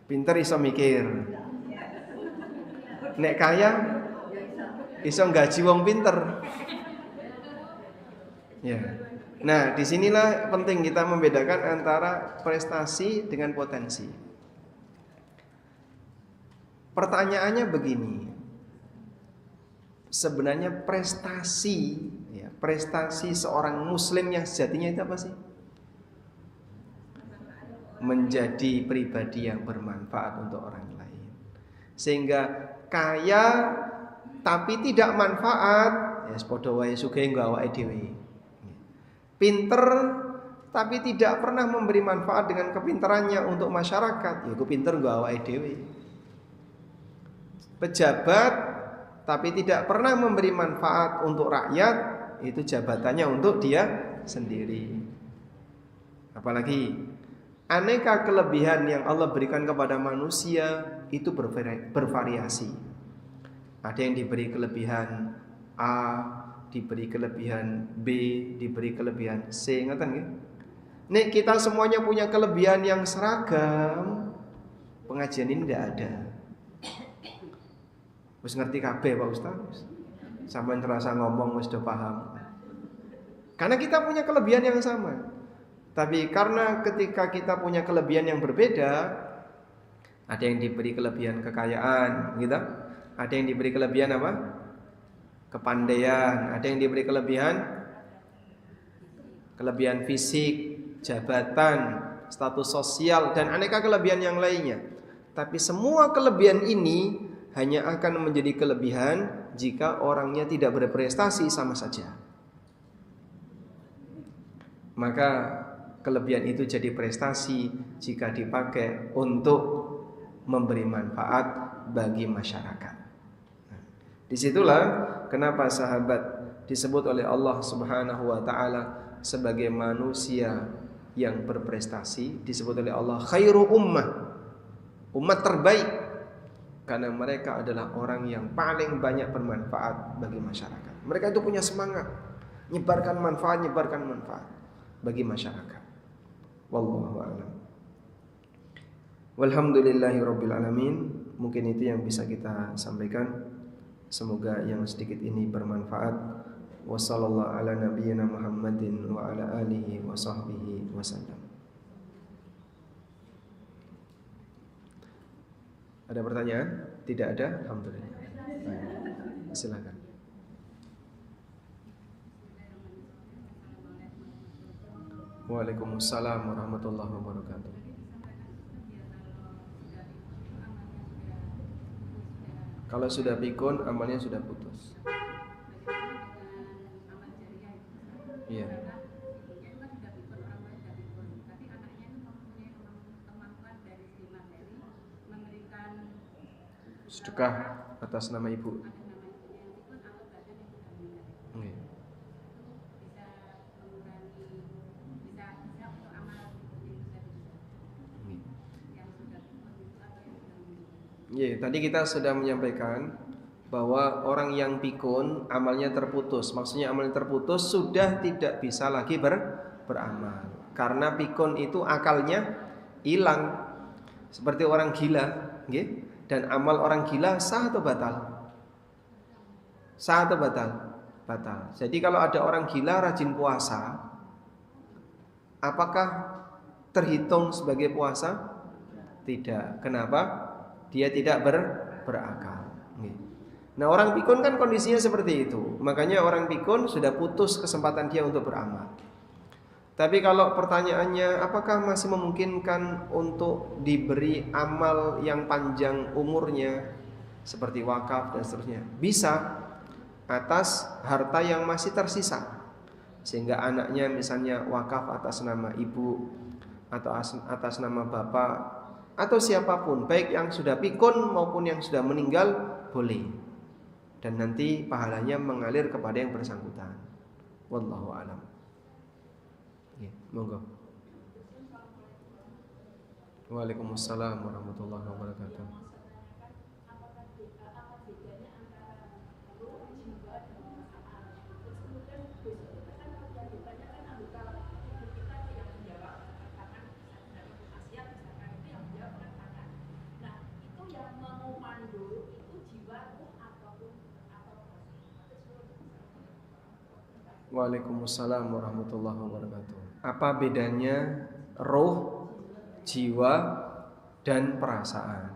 Pinter iso mikir. Nek kaya iso gaji wong pinter. Ya. Nah, disinilah penting kita membedakan antara prestasi dengan potensi. Pertanyaannya begini. Sebenarnya prestasi seorang muslim yang sejatinya itu apa sih? Menjadi pribadi yang bermanfaat untuk orang lain. Sehingga kaya tapi tidak manfaat, ya padha wae sugih nggo awake dhewe. Pinter tapi tidak pernah memberi manfaat dengan kepintarannya untuk masyarakat, ya ku pinter nggo awake dhewe. Pejabat tapi tidak pernah memberi manfaat untuk rakyat, itu jabatannya untuk dia sendiri. Apalagi aneka kelebihan yang Allah berikan kepada manusia itu bervariasi. Ada yang diberi kelebihan A, diberi kelebihan B, diberi kelebihan C, ngoten nggih? Nek kita semuanya punya kelebihan yang seragam, pengajian ini tidak ada. Wis ngerti kabeh Pak Ustaz. Sampeyan terasa ngomong wis do paham. Karena kita punya kelebihan yang sama. Tapi karena ketika kita punya kelebihan yang berbeda, ada yang diberi kelebihan kekayaan, gitu. Ada yang diberi kelebihan apa? Kepandaian. Ada yang diberi kelebihan fisik, jabatan, status sosial, dan aneka kelebihan yang lainnya. Tapi semua kelebihan ini hanya akan menjadi kelebihan jika orangnya tidak berprestasi sama saja. Maka kelebihan itu jadi prestasi jika dipakai untuk memberi manfaat bagi masyarakat. Disitulah kenapa sahabat disebut oleh Allah Subhanahu wa ta'ala sebagai manusia yang berprestasi. Disebut oleh Allah khairu ummah, umat terbaik, karena mereka adalah orang yang paling banyak bermanfaat bagi masyarakat. Mereka itu punya semangat nyebarkan manfaat bagi masyarakat. Wallahu a'lam. Walhamdulillahirabbil alamin. Mungkin itu yang bisa kita sampaikan. Semoga yang sedikit ini bermanfaat. Wassallallahu ala nabiyyina Muhammadin wa ala alihi wa sahbihi wasallam. Ada pertanyaan? Tidak ada? Alhamdulillah. Silakan. Waalaikumsalam warahmatullahi wabarakatuh. Kalau sudah pikun, amalnya sudah putus. Iya. sedekah atas nama ibu. Nggih. Iya, tadi kita sudah menyampaikan bahwa orang yang pikun amalnya terputus. Maksudnya amalnya terputus sudah tidak bisa lagi beramal. Karena pikun itu akalnya hilang. Seperti orang gila, nggih. Dan amal orang gila sah atau batal? Sah atau batal? Batal. Jadi kalau ada orang gila rajin puasa, apakah terhitung sebagai puasa? Tidak. Kenapa? Dia tidak berakal. Nah, orang pikun kan kondisinya seperti itu. Makanya orang pikun sudah putus kesempatan dia untuk beramal. Tapi kalau pertanyaannya apakah masih memungkinkan untuk diberi amal yang panjang umurnya seperti wakaf dan seterusnya? Bisa, atas harta yang masih tersisa. Sehingga anaknya misalnya wakaf atas nama ibu atau atas nama bapak atau siapapun, baik yang sudah pikun maupun yang sudah meninggal, boleh. Dan nanti pahalanya mengalir kepada yang bersangkutan. Wallahu a'lam. Ya, monggo. Waalaikumsalam warahmatullahi wabarakatuh. Waalaikumsalam warahmatullahi wabarakatuh. Apa bedanya roh, jiwa, dan perasaan?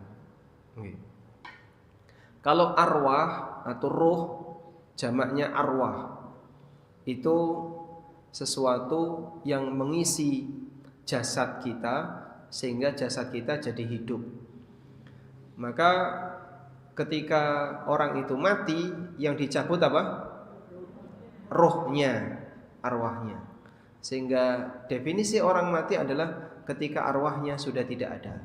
Okay. Kalau arwah atau roh, jamaknya arwah, itu sesuatu yang mengisi jasad kita sehingga jasad kita jadi hidup. Maka ketika orang itu mati, yang dicabut apa? Rohnya, arwahnya. Sehingga definisi orang mati adalah ketika arwahnya sudah tidak ada.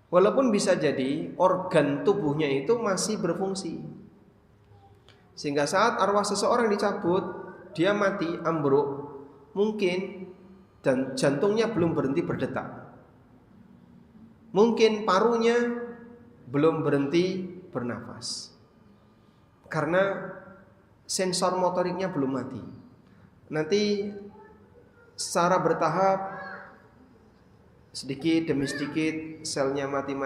Walaupun bisa jadi organ tubuhnya itu masih berfungsi. Sehingga saat arwah seseorang dicabut, dia mati, ambruk, mungkin dan jantungnya belum berhenti berdetak. Mungkin parunya belum berhenti bernafas. Karena sensor motoriknya belum mati. Nanti secara bertahap, sedikit demi sedikit selnya mati,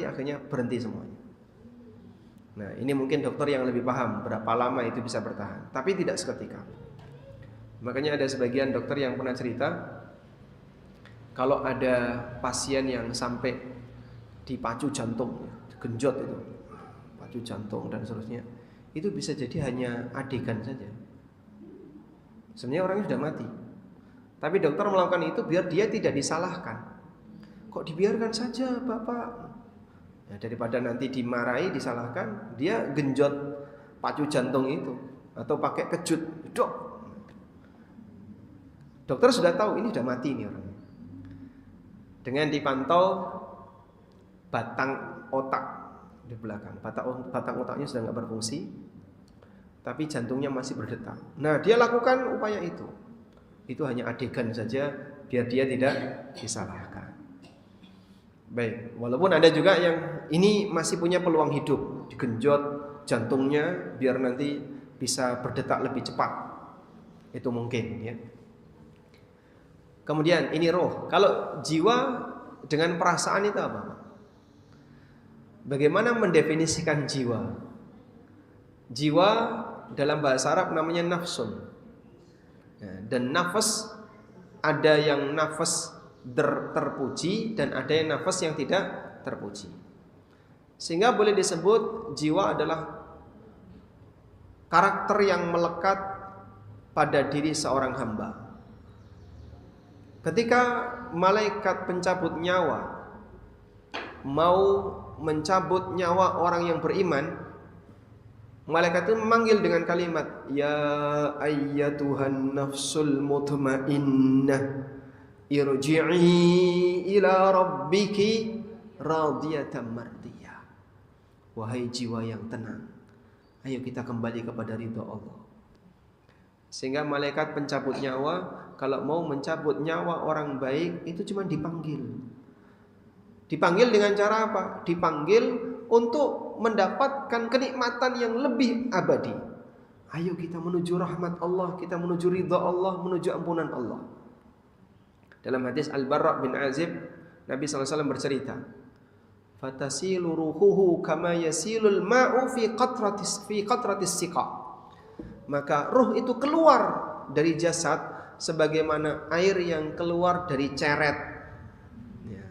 akhirnya berhenti semuanya. Nah, ini mungkin dokter yang lebih paham berapa lama itu bisa bertahan, tapi tidak seketika. Makanya ada sebagian dokter yang pernah cerita, kalau ada pasien yang sampai dipacu jantung, genjot itu, pacu jantung dan seterusnya, itu bisa jadi hanya adegan saja. Sebenarnya orangnya sudah mati, tapi dokter melakukan itu biar dia tidak disalahkan. Kok dibiarkan saja bapak? Ya, daripada nanti dimarahi, disalahkan, dia genjot pacu jantung itu atau pakai kejut, dok. Dokter sudah tahu ini sudah mati nih orangnya. Dengan dipantau batang otak di belakang, batang otaknya sudah nggak berfungsi, tapi jantungnya masih berdetak. Nah, dia lakukan upaya itu. Itu hanya adegan saja, biar dia tidak disalahkan. Baik, walaupun ada juga yang ini masih punya peluang hidup, digenjot jantungnya biar nanti bisa berdetak lebih cepat. Itu mungkin, ya. Kemudian ini roh. Kalau jiwa dengan perasaan itu apa? Bagaimana mendefinisikan jiwa? Jiwa dalam bahasa Arab namanya nafsun. Dan nafas, ada yang nafas terpuji dan ada yang nafas yang tidak terpuji. Sehingga boleh disebut jiwa adalah karakter yang melekat pada diri seorang hamba. Ketika malaikat pencabut nyawa mau mencabut nyawa orang yang beriman, malaikat itu memanggil dengan kalimat, ya ayyatuhan nafsul mutmainnah irji'i ila rabbiki radiyatan mardiyah. Wahai jiwa yang tenang, ayo kita kembali kepada ridha Allah. Sehingga malaikat pencabut nyawa kalau mau mencabut nyawa orang baik itu cuma dipanggil. Dipanggil dengan cara apa? Dipanggil untuk mendapatkan kenikmatan yang lebih abadi. Ayo kita menuju rahmat Allah, kita menuju ridha Allah, menuju ampunan Allah. Dalam hadis Al-Barra bin Azib, Nabi SAW bercerita, fatasilu ruhuhu kama yasilul ma'u fi qatratis siqa. Maka ruh itu keluar dari jasad sebagaimana air yang keluar dari ceret. Ya.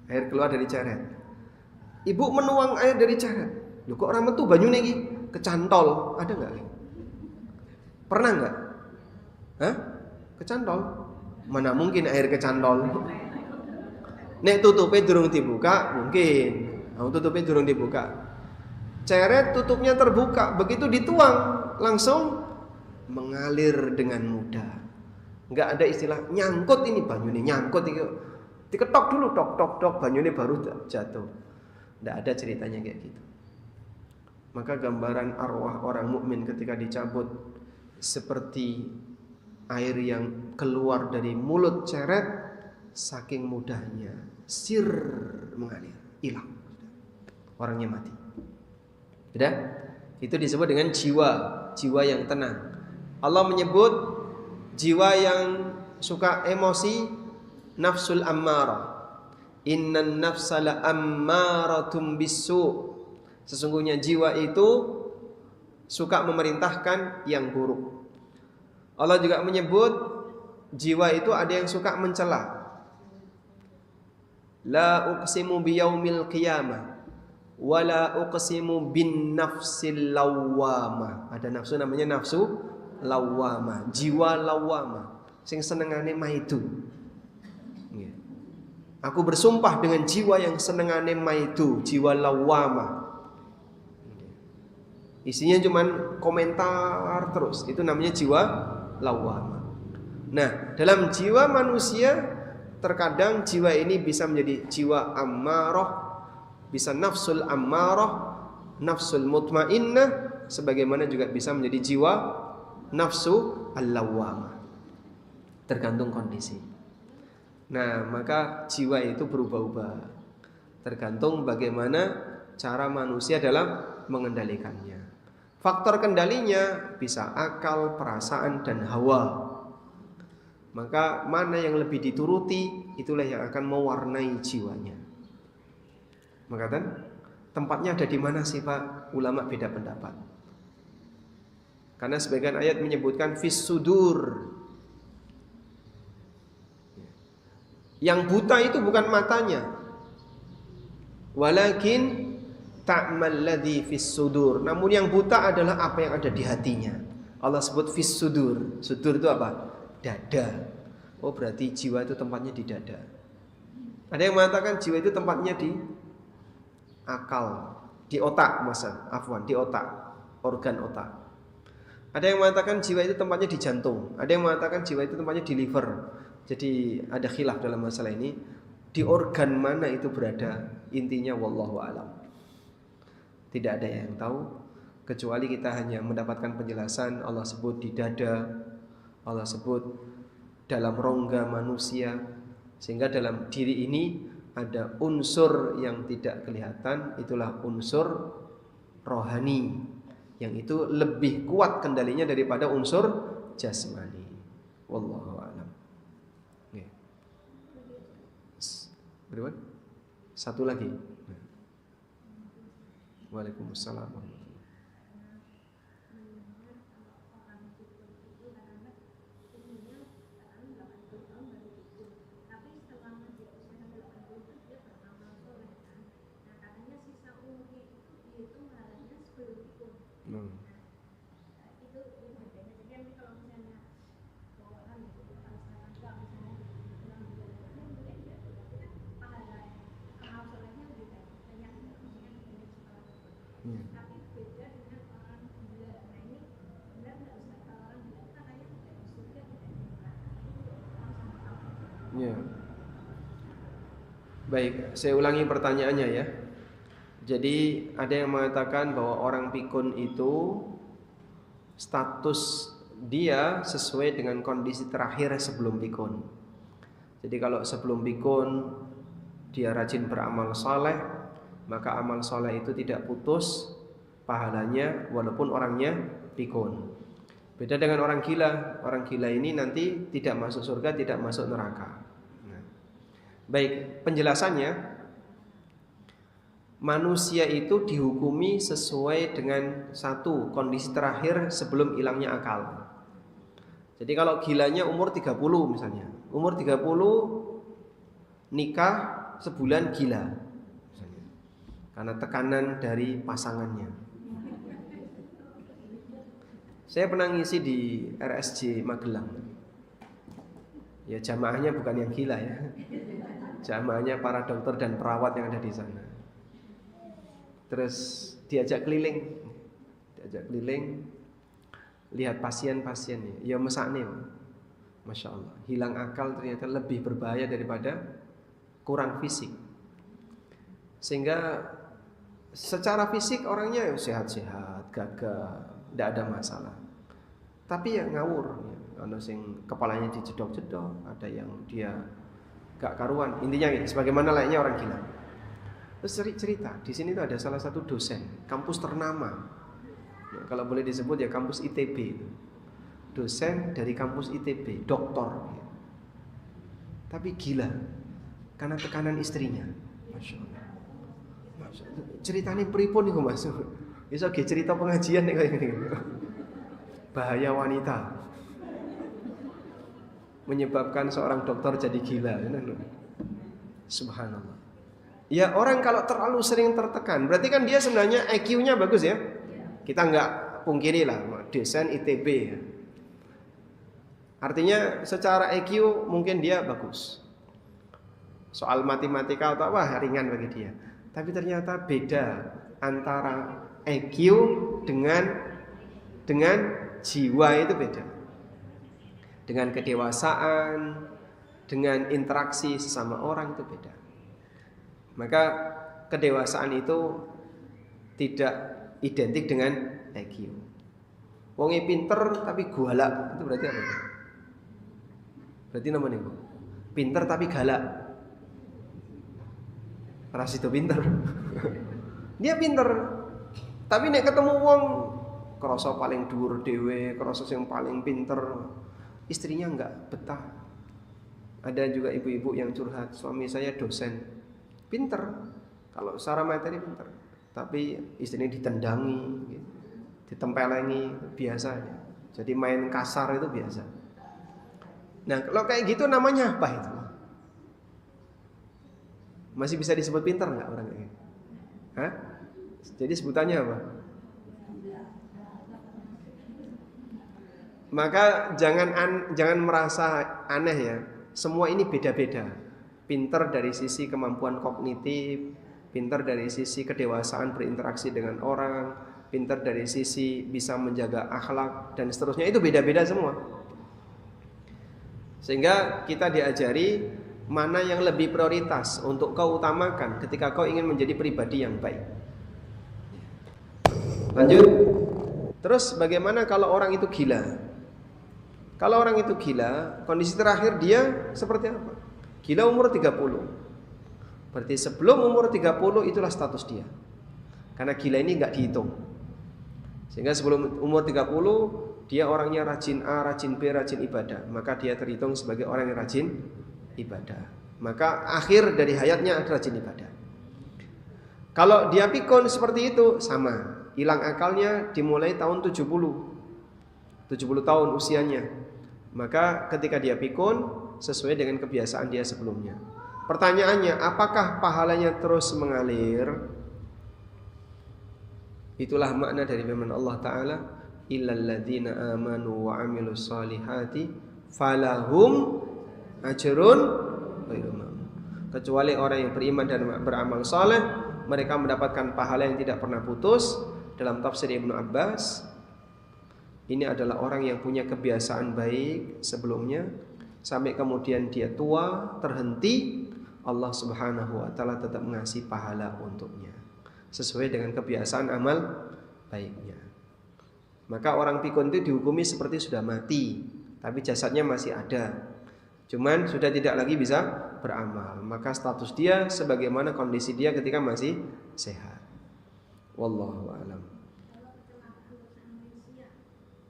Air keluar dari ceret. Ibu menuang air dari ceret. Loh kok orang metu banyune iki kecantol? Ada enggak? Pernah enggak? Hah? Kecantol? Mana mungkin air kecantol? Nek tutupe durung dibuka mungkin. Nah, tutupe durung dibuka. Ceret tutupnya terbuka, begitu dituang langsung mengalir dengan mudah. Enggak ada istilah nyangkut ini banyune nyangkut iki. Diketok dulu tok banyune baru jatuh. Enggak ada ceritanya kayak gitu. Maka gambaran arwah orang mukmin ketika dicabut seperti air yang keluar dari mulut ceret, saking mudahnya sir mengalir, hilang, orangnya mati. Sudah? Itu disebut dengan jiwa yang tenang. Allah menyebut jiwa yang suka emosi nafsul ammarah. Innan nafsa la ammaratum bisu. Sesungguhnya jiwa itu suka memerintahkan yang buruk. Allah juga menyebut jiwa itu ada yang suka mencela. La uqsimu biyaumil qiyamah wa la uqsimu bin nafsil lawwamah. Ada nafsu namanya nafsu lawwamah, jiwa lawwamah sing senengane maidu. Aku bersumpah dengan jiwa yang senengane maidu, jiwa lawwamah. Isinya cuman komentar terus. Itu namanya jiwa lawwamah. Nah, dalam jiwa manusia terkadang jiwa ini bisa menjadi jiwa ammarah, bisa nafsul ammarah, nafsul mutmainnah, sebagaimana juga bisa menjadi jiwa nafsu al-lawwamah. Tergantung kondisi. Nah, maka jiwa itu berubah-ubah. Tergantung bagaimana cara manusia dalam mengendalikannya. Faktor kendalinya bisa akal, perasaan, dan hawa. Maka mana yang lebih dituruti, itulah yang akan mewarnai jiwanya. Maka kan tempatnya ada di mana sih Pak? Ulama beda pendapat. Karena sebagian ayat menyebutkan fis sudur. Yang buta itu bukan matanya, walakin ta'mal ladzi fis sudur. Namun yang buta adalah apa yang ada di hatinya. Allah sebut fis sudur. Sudur itu apa? Dada. Oh berarti jiwa itu tempatnya di dada. Ada yang mengatakan jiwa itu tempatnya di akal, di otak, di otak, organ otak. Ada yang mengatakan jiwa itu tempatnya di jantung. Ada yang mengatakan jiwa itu tempatnya di liver. Jadi ada khilaf dalam masalah ini. Di organ mana itu berada, intinya wallahu alam. Tidak ada yang tahu, kecuali kita hanya mendapatkan penjelasan. Allah sebut di dada, Allah sebut dalam rongga manusia. Sehingga dalam diri ini ada unsur yang tidak kelihatan, itulah unsur rohani, yang itu lebih kuat kendalinya daripada unsur jasmani. Wallahu a'lam. Berapa? Satu lagi. Waalaikumsalam. Ya. Baik, saya ulangi pertanyaannya ya. Jadi ada yang mengatakan bahwa orang pikun itu status dia sesuai dengan kondisi terakhir sebelum pikun. Jadi kalau sebelum pikun dia rajin beramal soleh, maka amal soleh itu tidak putus pahalanya walaupun orangnya pikun. Beda dengan orang gila. Orang gila ini nanti tidak masuk surga, tidak masuk neraka. Nah, baik, penjelasannya, manusia itu dihukumi sesuai dengan satu kondisi terakhir sebelum hilangnya akal. Jadi kalau gilanya umur 30 misalnya, umur 30 nikah sebulan gila misalnya, karena tekanan dari pasangannya. Saya pernah ngisi di RSJ Magelang. Ya jamaahnya bukan yang gila ya, jamaahnya para dokter dan perawat yang ada di sana. Terus diajak keliling, lihat pasien-pasiennya. Ya mesakne, Masya Allah. Hilang akal ternyata lebih berbahaya daripada kurang fisik. Sehingga secara fisik orangnya sehat-sehat, gagah, tidak ada masalah. Tapi ya ngawur, ada yang kepalanya dijedok-jedok, ada yang dia gak karuan. Intinya gitu, sebagaimana layaknya orang gila. Terus cerita, di sini tuh ada salah satu dosen kampus ternama, ya, kalau boleh disebut ya kampus ITB itu. Dosen dari kampus ITB, doktor, ya. Tapi gila karena tekanan istrinya. Masya Allah. Ceritanya pripun niku Mas? Iso ge cerita pengajian nih kayak gini. Bahaya wanita menyebabkan seorang dokter jadi gila. Subhanallah. Ya orang kalau terlalu sering tertekan, berarti kan dia sebenarnya IQ-nya bagus ya. Kita nggak pungkiri lah, dosen ITB ya. Artinya secara IQ mungkin dia bagus. Soal matematika atau apa ringan bagi dia. Tapi ternyata beda antara IQ dengan jiwa itu beda. Dengan kedewasaan, dengan interaksi sesama orang itu beda. Maka kedewasaan itu tidak identik dengan IQ. Wonge pinter tapi galak itu berarti apa? Berarti namanya apa? Pinter tapi galak. Ras itu pinter. Dia pinter, tapi nek ketemu wong krasa paling dhuwur dhewe, krasa sing paling pinter, istrinya enggak betah. Ada juga ibu-ibu yang curhat, suami saya dosen, pinter, kalau secara materi pinter, tapi istrinya ditendangi, ditempelengi, biasa ya. Jadi main kasar itu biasa. Nah kalau kayak gitu namanya apa itu? Masih bisa disebut pinter nggak orang ini? Hah? Jadi sebutannya apa? Maka jangan merasa aneh ya. Semua ini beda-beda. Pinter dari sisi kemampuan kognitif, pinter dari sisi kedewasaan berinteraksi dengan orang, pinter dari sisi bisa menjaga akhlak dan seterusnya, itu beda-beda semua. Sehingga kita diajari mana yang lebih prioritas untuk kau utamakan ketika kau ingin menjadi pribadi yang baik. Lanjut. Terus bagaimana kalau orang itu gila? Kalau orang itu gila, kondisi terakhir dia seperti apa? Gila umur 30. Berarti sebelum umur 30 itulah status dia. Karena gila ini enggak dihitung. Sehingga sebelum umur 30 dia orangnya rajin A, rajin B, rajin ibadah, maka dia terhitung sebagai orang yang rajin ibadah. Maka akhir dari hayatnya adalah rajin ibadah. Kalau dia pikun seperti itu sama, hilang akalnya dimulai tahun 70 tahun usianya. Maka ketika dia pikun sesuai dengan kebiasaan dia sebelumnya. Pertanyaannya, apakah pahalanya terus mengalir? Itulah makna dari firman Allah Ta'ala, illal ladzina amanu wa amilus solihati falahum ajrun ghairu mamnun. Kecuali orang yang beriman dan beramal saleh, mereka mendapatkan pahala yang tidak pernah putus. Dalam tafsir Ibnu Abbas, ini adalah orang yang punya kebiasaan baik sebelumnya, sampai kemudian dia tua, terhenti, Allah Subhanahu wa taala tetap mengasih pahala untuknya. sesuai dengan kebiasaan amal baiknya. Maka orang pikun itu dihukumi seperti sudah mati, tapi jasadnya masih ada, cuman sudah tidak lagi bisa beramal. Maka status dia sebagaimana kondisi dia ketika masih sehat. Wallahu a'lam.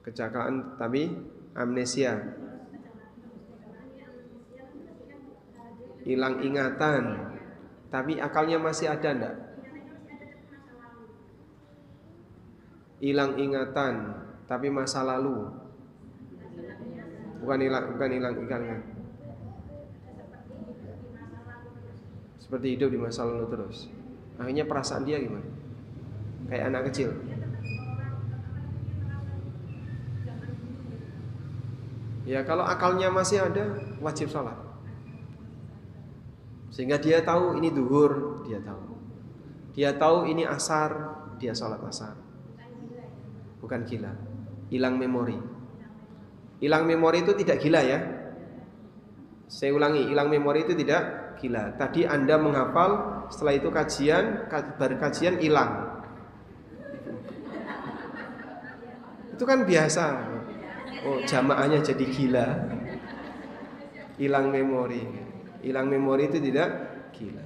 Kecelakaan tapi amnesia, hilang ingatan, tapi akalnya masih ada enggak? Hilang ingatan tapi masa lalu, bukan hilang ingatan, seperti hidup di masa lalu terus. Akhirnya perasaan dia gimana? Kayak anak kecil. Ya kalau akalnya masih ada, wajib sholat. Sehingga dia tahu ini duhur, dia tahu. Dia tahu ini asar, dia sholat asar. Bukan gila, hilang memori. Hilang memori itu tidak gila ya. Saya ulangi, hilang memori itu tidak gila. Tadi Anda menghafal, setelah itu baru kajian hilang. Itu kan biasa. Oh, jamaahnya jadi gila. Hilang memori. Hilang memori itu tidak gila.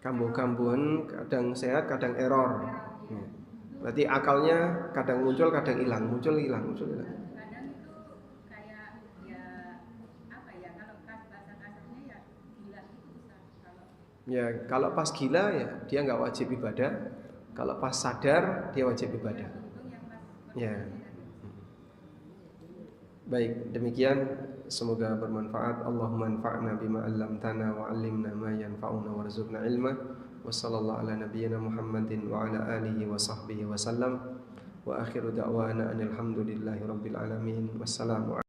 Kambuh-kambuhan, kadang sehat, kadang error. Berarti akalnya kadang muncul, kadang hilang, muncul hilang. Kadang itu kayak ya apa ya, kalau bahasa kasarnya ya gila itu Ustaz. Ya kalau pas gila ya dia nggak wajib ibadah. Kalau pas sadar dia wajib ibadah. Ya. Baik, demikian semoga bermanfaat. Allahumma anfa'na bima 'allamtana wa 'allimna ma yanfa'una warzuqna ilma. Wassallallahu ala nabiyyina Muhammadin wa ala alihi wa sahbihi wa sallam. Wa akhiru da'wana anil hamdulillahi rabbil alamin. Wassalamu